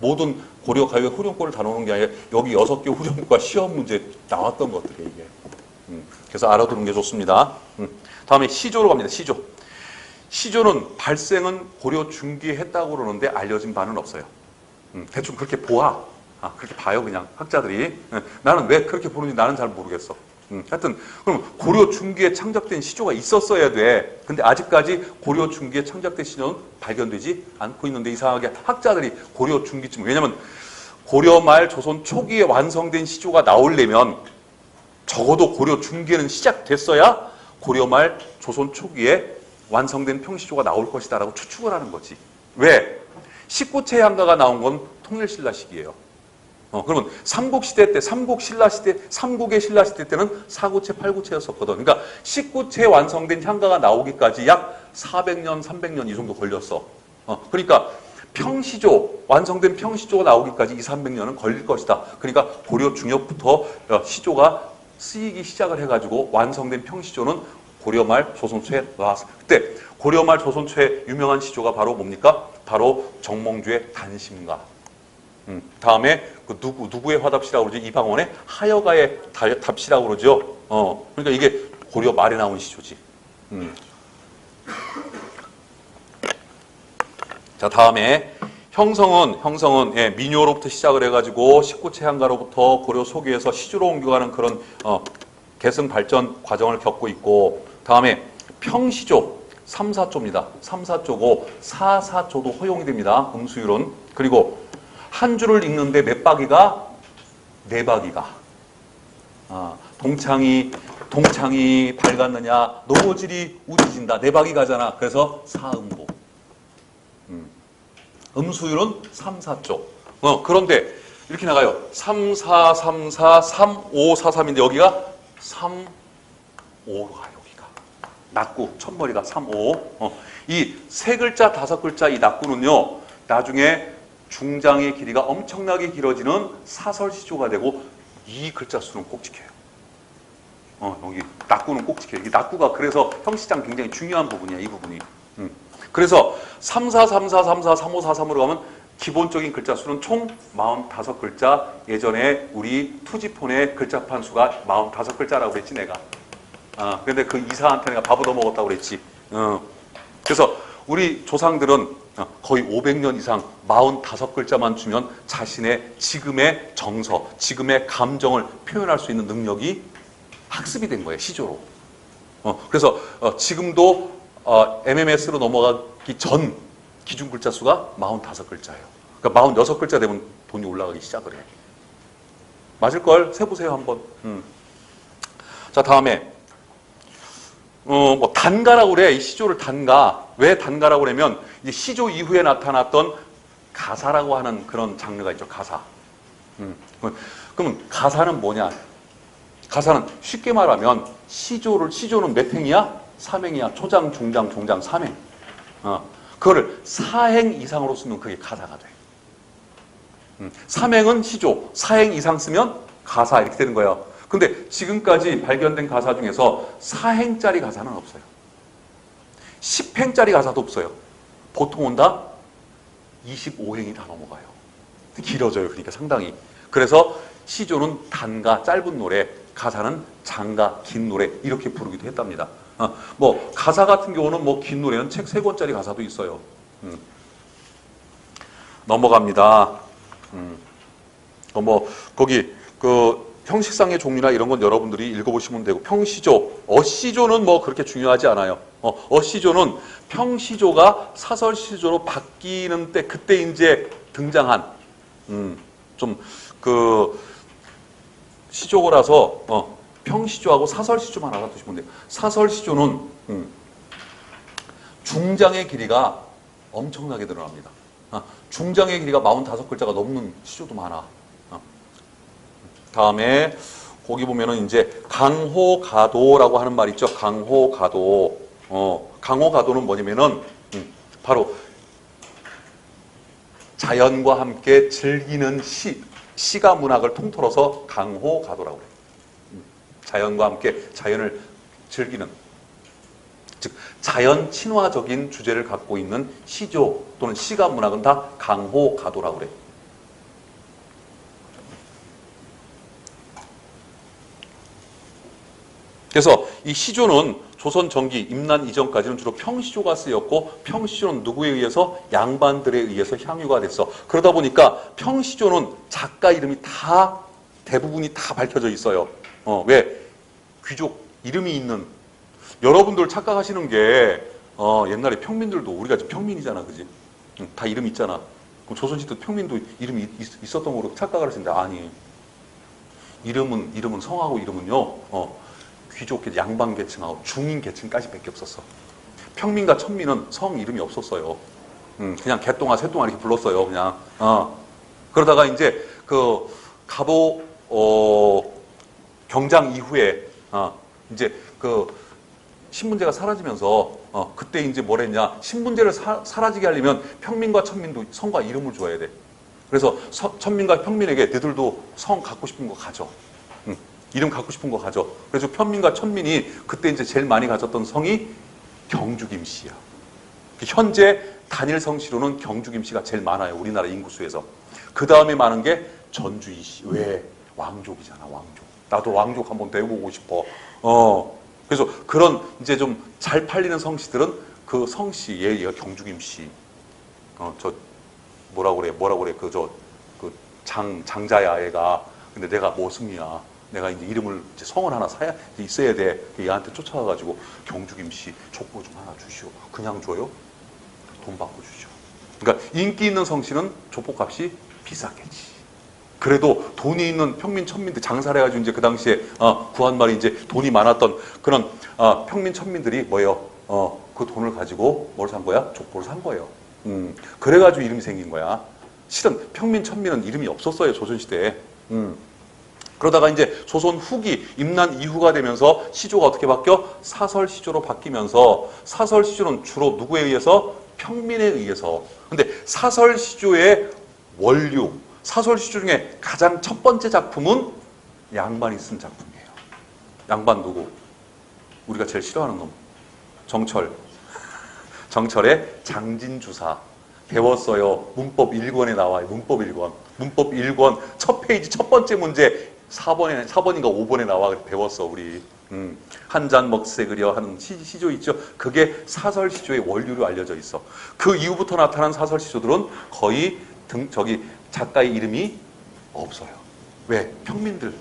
S1: 모든 고려 가요의 후렴구를 다루는 게 아니라 여기 6개 후렴구가 시험 문제 나왔던 것들이에요, 이게. 그래서 알아두는 게 좋습니다. 다음에 시조로 갑니다. 시조는 발생은 고려 중기에 했다고 그러는데 알려진 바는 없어요. 대충 그렇게 그렇게 봐요, 그냥 학자들이. 나는 왜 그렇게 부르는지 나는 잘 모르겠어. 하여튼 그럼 고려 중기에 창작된 시조가 있었어야 돼. 근데 아직까지 고려 중기에 창작된 시조는 발견되지 않고 있는데 이상하게 학자들이 고려 중기쯤, 왜냐면 고려 말 조선 초기에 완성된 시조가 나오려면 적어도 고려 중기에는 시작됐어야 고려 말 조선 초기에 완성된 평시조가 나올 것이다라고 추측을 하는 거지. 왜? 19채 향가가 나온 건 통일신라 시기예요. 그러면 삼국시대 때, 삼국의 신라 시대 때는 4구채, 8구채였었거든. 그러니까 19채 완성된 향가가 나오기까지 약 400년, 300년 이 정도 걸렸어. 그러니까 완성된 평시조가 나오기까지 2, 300년은 걸릴 것이다. 그러니까 고려 중엽부터 시조가 쓰이기 시작을 해가지고 완성된 평시조는 고려 말 조선 초에 나왔어. 그때 고려 말 조선 초에 유명한 시조가 바로 뭡니까? 바로 정몽주의 단심가. 다음에 그 누구의 화답시라고 그러죠? 이방원의 하여가의 답시라고 그러죠. 그러니까 이게 고려 말에 나온 시조지. 자, 다음에 형성은 민요로부터 시작을 해가지고 19채 향가로부터 고려 소기에서 시조로 옮겨가는 그런 계승 발전 과정을 겪고 있고, 다음에 평시조 3, 4조입니다. 3, 4조고 4, 4조도 허용이 됩니다. 음수율은. 그리고 한 줄을 읽는데 몇 바기가? 4바기가. 동창이 밝았느냐, 노고질이 우지진다. 4바기 가잖아. 그래서 사음보. 음수율은 3, 4조. 그런데 이렇게 나가요. 3, 4, 3, 4, 3, 5, 4, 3인데 여기가 3, 5로 가요. 여기가. 낙구, 첫머리가 3, 5. 이 3글자, 5글자 이 낙구는요. 나중에 중장의 길이가 엄청나게 길어지는 사설시조가 되고 이 글자 수는 꼭 지켜요. 여기 낙구는 꼭 지켜요. 이 낙구가 그래서 형시장 굉장히 중요한 부분이야, 이 부분이. 그래서 3, 4, 3, 4, 3, 4, 3, 5, 4, 3으로 가면 기본적인 글자 수는 총 45글자. 예전에 우리 투지폰의 글자판 수가 45글자라고 그랬지, 내가. 근데 그 이사한테 내가 밥 얻어먹었다고 그랬지. 그래서 우리 조상들은 거의 500년 이상 45글자만 주면 자신의 지금의 정서, 지금의 감정을 표현할 수 있는 능력이 학습이 된 거예요, 시조로. 그래서 지금도 MMS로 넘어가기 전 기준 글자 수가 45글자예요. 그러니까 46글자 되면 돈이 올라가기 시작을 해. 맞을걸? 세보세요, 한번. 자, 다음에 뭐 단가라고 그래. 이 시조를 단가. 왜 단가라고 그러면 이제 시조 이후에 나타났던 가사라고 하는 그런 장르가 있죠. 가사. 그러면 가사는 뭐냐? 가사는 쉽게 말하면 시조는 몇 행이야? 3행이야. 초장, 중장, 종장, 3행. 그거를 4행 이상으로 쓰면 그게 가사가 돼. 3행은 시조, 4행 이상 쓰면 가사 이렇게 되는 거예요. 근데 지금까지 발견된 가사 중에서 4행짜리 가사는 없어요. 10행짜리 가사도 없어요. 보통은 다 25행이 다 넘어가요. 길어져요. 그러니까 상당히. 그래서 시조는 단가, 짧은 노래, 가사는 장가, 긴 노래 이렇게 부르기도 했답니다. 뭐 가사 같은 경우는 뭐 긴 노래는 책 3권짜리 가사도 있어요. 넘어갑니다. 뭐 거기 그 형식상의 종류나 이런 건 여러분들이 읽어보시면 되고, 평시조, 어시조는 뭐 그렇게 중요하지 않아요. 어시조는 평시조가 사설시조로 바뀌는 때 그때 이제 등장한 좀 그 시조라서 평시조하고 사설시조만 알아두시면 돼요. 사설시조는 중장의 길이가 엄청나게 늘어납니다. 중장의 길이가 45글자가 넘는 시조도 많아. 다음에 거기 보면은 이제 강호가도라고 하는 말 있죠. 강호가도. 강호가도는 뭐냐면은 바로 자연과 함께 즐기는 시가 문학을 통틀어서 강호가도라고 그래요. 자연과 함께 자연을 즐기는, 즉 자연 친화적인 주제를 갖고 있는 시조 또는 시가 문학은 다 강호가도라고 그래요. 그래서 이 시조는 조선 전기 임난 이전까지는 주로 평시조가 쓰였고, 평시조는 누구에 의해서? 양반들에 의해서 향유가 됐어. 그러다 보니까 평시조는 작가 이름이 다 대부분이 다 밝혀져 있어요. 왜? 귀족 이름이 있는, 여러분들 착각하시는 게 옛날에 평민들도, 우리가 지금 평민이잖아, 그지? 다 이름 있잖아. 그럼 조선시대 평민도 이름이 있었던 거로 착각을 하시는데, 아니, 이름은 성하고 이름은요 귀족 양반 계층하고 중인 계층까지 밖에 없었어. 평민과 천민은 성 이름이 없었어요. 그냥 개똥아 새똥아 이렇게 불렀어요. 그냥. 그러다가 이제 그 갑오 경장 이후에 이제 그 신분제가 사라지면서 그때 이제 뭐랬냐, 신분제를 사라지게 하려면 평민과 천민도 성과 이름을 줘야 돼. 그래서 천민과 평민에게 너희들도 성 갖고 싶은 거 가져. 이름 갖고 싶은 거 가져. 그래서 평민과 천민이 그때 이제 제일 많이 가졌던 성이 경주김씨야. 현재 단일 성씨로는 경주김씨가 제일 많아요. 우리나라 인구수에서. 그 다음에 많은 게 전주이씨. 왜? 왕족이잖아, 왕족. 나도 왕족 한번 돼보고 싶어. 그래서 그런 이제 좀 잘 팔리는 성씨들은 그 성씨, 얘가 경주김씨. 저 뭐라 그래? 그 장자야, 얘가. 근데 내가 뭐 승리야. 내가 이제 이름을, 이제 성을 하나 있어야 돼. 얘한테 쫓아가가지고 경주김씨 족보 좀 하나 주시오. 그냥 줘요? 돈 받고 주시오. 그러니까 인기 있는 성씨는 족보값이 비쌌겠지. 그래도 돈이 있는 평민 천민들 장사를 해가지고 이제 그 당시에 구한 말이 이제 돈이 많았던 그런 평민 천민들이 뭐예요? 그 돈을 가지고 뭘 산 거야? 족보를 산 거예요. 그래가지고 이름이 생긴 거야. 실은 평민 천민은 이름이 없었어요, 조선시대에. 그러다가 이제 조선 후기 임난 이후가 되면서 시조가 어떻게 바뀌어? 사설시조로 바뀌면서, 사설시조는 주로 누구에 의해서? 평민에 의해서. 근데 사설시조의 원류, 사설시조 중에 가장 첫 번째 작품은 양반이 쓴 작품이에요. 양반 누구? 우리가 제일 싫어하는 놈. 정철. 정철의 장진주사. 배웠어요. 문법 1권에 나와요. 문법 1권. 문법 1권 첫 페이지 첫 번째 문제 4번인가 5번에 나와. 배웠어, 우리. 한 잔 먹세 그려 하는 시조 있죠. 그게 사설시조의 원류로 알려져 있어. 그 이후부터 나타난 사설시조들은 거의 작가의 이름이 없어요. 왜? 평민들.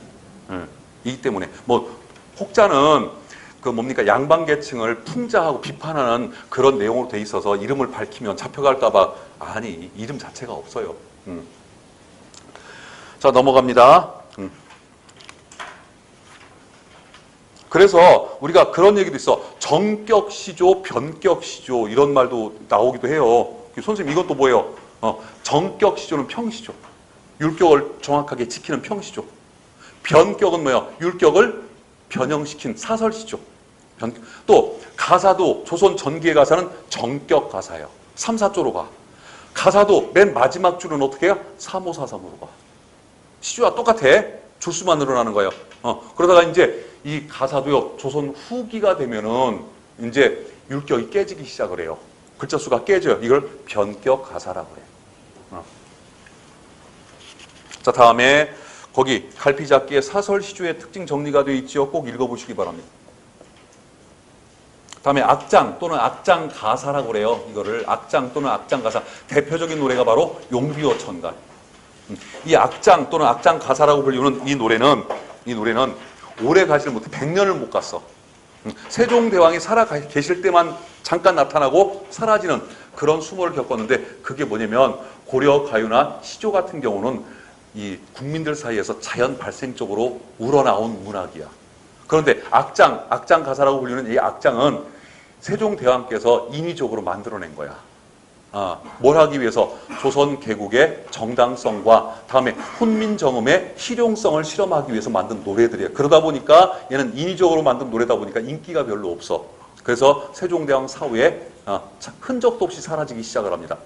S1: 이기 때문에. 뭐 혹자는 그 뭡니까, 양반 계층을 풍자하고 비판하는 그런 내용으로 돼 있어서 이름을 밝히면 잡혀갈까봐. 아니, 이름 자체가 없어요. 자, 넘어갑니다. 그래서 우리가 그런 얘기도 있어. 정격시조, 변격시조 이런 말도 나오기도 해요. 선생님, 이건 또 뭐예요? 정격시조는 평시조. 율격을 정확하게 지키는 평시조. 변격은 뭐예요? 율격을 변형시킨 사설시조. 또 가사도 조선 전기의 가사는 정격 가사예요. 3, 4조로 가. 가사도 맨 마지막 줄은 어떻게 해요? 3, 5, 4, 3으로 가. 시조와 똑같아. 줄수만 늘어나는 거예요. 그러다가 이제 이 가사도요, 조선 후기가 되면은 이제 율격이 깨지기 시작을 해요. 글자 수가 깨져요. 이걸 변격 가사라고 해요. 자, 다음에 거기 갈피잡기의 사설 시조의 특징 정리가 되어 있지요. 꼭 읽어보시기 바랍니다. 다음에 악장 또는 악장 가사라고 그래요. 이거를 악장 또는 악장 가사. 대표적인 노래가 바로 용비어 천가. 이 악장 또는 악장 가사라고 불리는 이 노래는 오래 가지를 못해 100년을 못 갔어. 세종대왕이 살아 계실 때만 잠깐 나타나고 사라지는 그런 수모를 겪었는데 그게 뭐냐면 고려 가요나 시조 같은 경우는 이 국민들 사이에서 자연 발생적으로 우러나온 문학이야. 그런데 악장 가사라고 불리는 이 악장은 세종대왕께서 인위적으로 만들어낸 거야. 뭘 하기 위해서? 조선 개국의 정당성과 다음에 훈민정음의 실용성을 실험하기 위해서 만든 노래들이에요. 그러다 보니까 얘는 인위적으로 만든 노래다 보니까 인기가 별로 없어. 그래서 세종대왕 사후에 흔적도 없이 사라지기 시작을 합니다.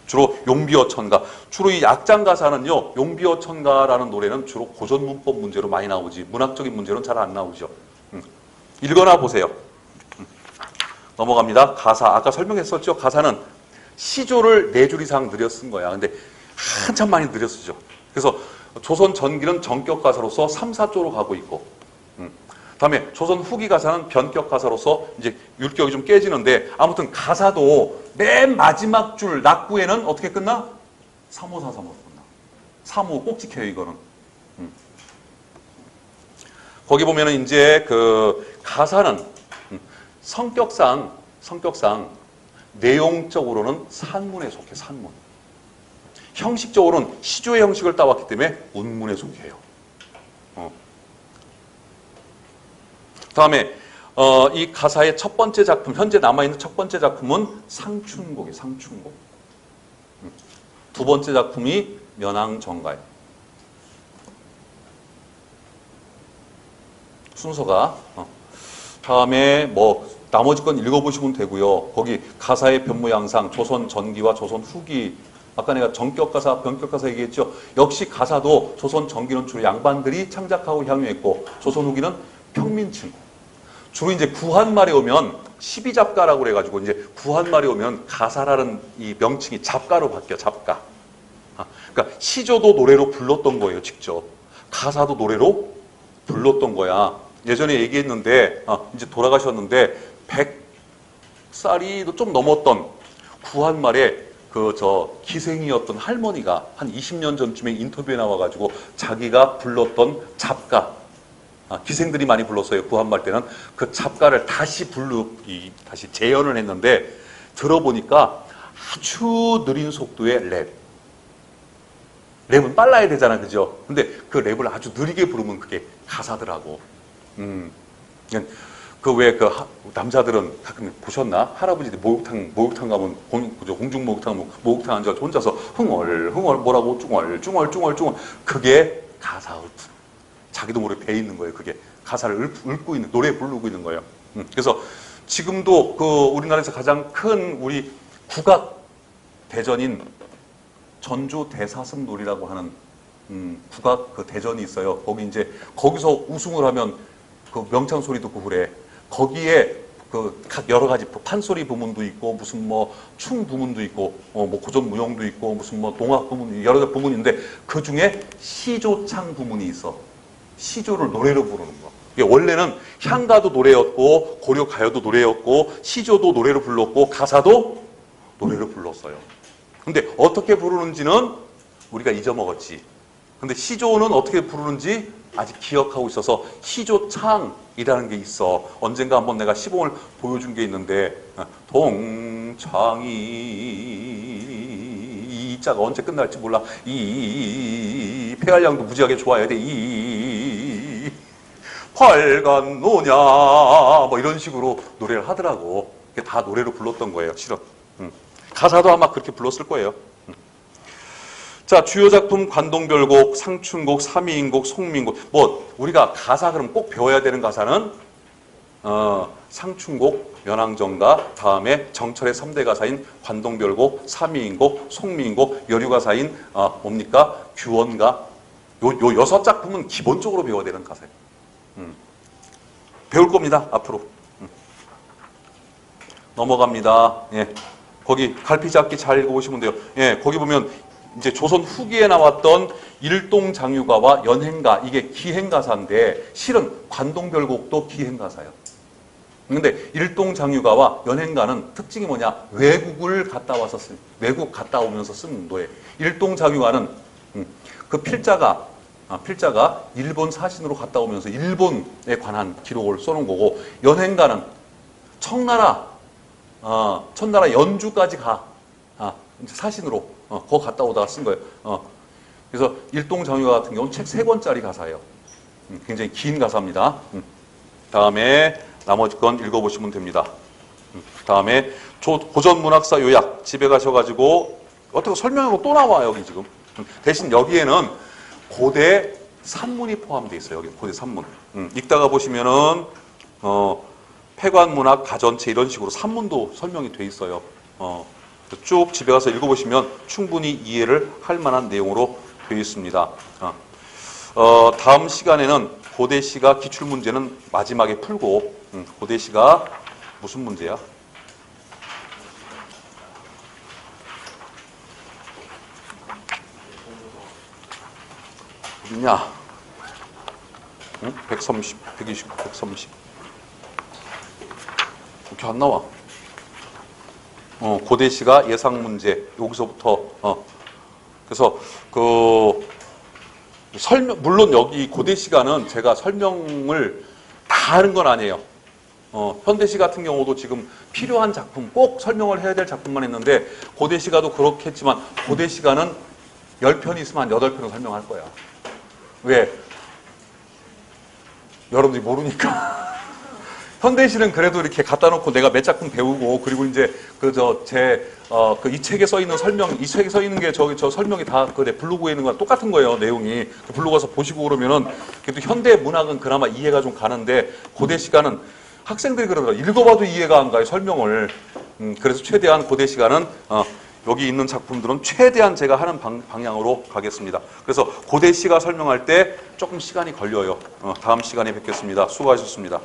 S1: 주로 용비어 천가. 주로 이 악장 가사는요, 용비어 천가라는 노래는 주로 고전 문법 문제로 많이 나오지 문학적인 문제로는 잘 안 나오죠. 읽어나 보세요. 넘어갑니다. 가사. 아까 설명했었죠. 가사는 시조를 4줄 이상 느려 쓴 거야. 근데 한참 많이 느려 쓰죠. 그래서 조선 전기는 정격 가사로서 3, 4조로 가고 있고, 다음에 조선 후기 가사는 변격 가사로서 이제 율격이 좀 깨지는데, 아무튼 가사도 맨 마지막 줄 낙구에는 어떻게 끝나? 3, 5, 4, 3, 5 끝나. 3, 5 꼭 지켜요, 이거는. 거기 보면은 이제 그 가사는 성격상 내용적으로는 산문에 속해, 산문. 형식적으로는 시조의 형식을 따왔기 때문에 운문에 속해요. 다음에 이 가사의 첫 번째 작품, 현재 남아있는 첫 번째 작품은 상춘곡이에요. 상춘곡. 두 번째 작품이 면왕정가예요. 순서가. 다음에 뭐 나머지 건 읽어보시면 되고요. 거기 가사의 변모양상, 조선 전기와 조선 후기. 아까 내가 정격 가사, 변격 가사 얘기했죠. 역시 가사도 조선 전기는 주로 양반들이 창작하고 향유했고, 조선 후기는 평민층. 주로 이제 구한말에 오면 12잡가라고 그래가지고 이제 구한말에 오면 가사라는 이 명칭이 잡가로 바뀌어, 잡가. 그러니까 시조도 노래로 불렀던 거예요, 직접. 가사도 노래로 불렀던 거야. 예전에 얘기했는데, 이제 돌아가셨는데, 100살이 좀 넘었던 구한말에 기생이었던 할머니가 한 20년 전쯤에 인터뷰에 나와가지고 자기가 불렀던 잡가, 기생들이 많이 불렀어요. 구한말 때는. 그 잡가를 다시 재현을 했는데, 들어보니까 아주 느린 속도의 랩은 빨라야 되잖아, 그죠? 근데 그 랩을 아주 느리게 부르면 그게 가사더라고. 남자들은 가끔 보셨나? 할아버지들 목욕탕 가면, 공중 목욕탕 앉아서 혼자서 흥얼, 뭐라고, 쭝얼. 그게 가사를 자기도 모르게 배 있는 거예요. 그게 가사를 읊고 있는, 노래 부르고 있는 거예요. 그래서 지금도 우리나라에서 가장 큰 우리 국악 대전인 전주 대사슴놀이라고 하는 국악 그 대전이 있어요. 거기서 우승을 하면 그 명창 소리 듣고 그래. 거기에 각 여러 가지 판소리 부문도 있고 무슨 춤 부문도 있고 고전 무용도 있고 무슨 동악 부문 여러 가지 부문인데 그 중에 시조창 부문이 있어. 시조를 노래로 부르는 거. 이게 원래는 향가도 노래였고 고려 가요도 노래였고 시조도 노래로 불렀고 가사도 노래로 불렀어요. 근데 어떻게 부르는지는 우리가 잊어먹었지. 근데 시조는 어떻게 부르는지 아직 기억하고 있어서 시조창이라는 게 있어. 언젠가 한번 내가 시봉을 보여준 게 있는데 동창이 이 자가 언제 끝날지 몰라. 이 폐활량도 무지하게 좋아야 돼. 이 활간 노냐 뭐 이런 식으로 노래를 하더라고. 그게 다 노래로 불렀던 거예요. 실은. 가사도 아마 그렇게 불렀을 거예요. 자, 주요 작품 관동별곡, 상춘곡, 삼위인곡, 송민곡. 우리가 가사 그럼 꼭 배워야 되는 가사는 상춘곡, 면왕정가, 다음에 정철의 3대 가사인 관동별곡, 삼위인곡, 송민곡, 여류가사인 뭡니까? 규원가. 요 6작품은 기본적으로 배워야 되는 가사예요. 배울 겁니다, 앞으로. 넘어갑니다. 예. 거기 갈피잡기 잘 읽어보시면 돼요. 예. 거기 보면 이제 조선 후기에 나왔던 일동장유가와 연행가, 이게 기행가사인데 실은 관동별곡도 기행가사예요. 근데 일동장유가와 연행가는 특징이 뭐냐? 외국 갔다 오면서 쓴 노래. 일동장유가는 그 필자가 일본 사신으로 갔다 오면서 일본에 관한 기록을 써놓은 거고, 연행가는 청나라 연주까지 사신으로 거 갔다 오다가 쓴 거예요. 그래서 일동장유가 같은 경우는 책 3권짜리 가사예요. 굉장히 긴 가사입니다. 다음에 나머지 건 읽어보시면 됩니다. 다음에 고전문학사 요약 집에 가셔가지고 어떻게 설명하고 또 나와 여기 지금. 대신 여기에는 고대 산문이 포함되어 있어요. 여기 고대 산문. 읽다가 보시면은 폐관문학, 가전체 이런 식으로 산문도 설명이 돼 있어요. 쭉 집에 가서 읽어보시면 충분히 이해를 할 만한 내용으로 되어 있습니다. 다음 시간에는 고대시가 기출문제는 마지막에 풀고, 고대시가 무슨 문제야? 어딨냐? 130, 120, 130. 이렇게 안 나와. 고대시가 예상 문제 여기서부터 그래서 물론 여기 고대시가는 제가 설명을 다 하는 건 아니에요. 현대시 같은 경우도 지금 필요한 작품, 꼭 설명을 해야 될 작품만 했는데, 고대시가도 그렇겠지만 고대시가는 10편이 있으면 한 8편을 설명할 거야. 왜? 여러분들이 모르니까. 현대시는 그래도 이렇게 갖다 놓고 내가 몇 작품 배우고, 그리고 이제 이 책에 써 있는 설명, 이 책에 써 있는 게 저 설명이 다 내 블로그에 있는 거랑 똑같은 거예요, 내용이. 그 블로그 가서 보시고 그러면은, 그래도 현대 문학은 그나마 이해가 좀 가는데, 고대 시간은 학생들이 그러더라고요. 읽어봐도 이해가 안 가요, 설명을. 그래서 최대한 고대 시간은 여기 있는 작품들은 최대한 제가 하는 방향으로 가겠습니다. 그래서 고대 시가 설명할 때 조금 시간이 걸려요. 다음 시간에 뵙겠습니다. 수고하셨습니다.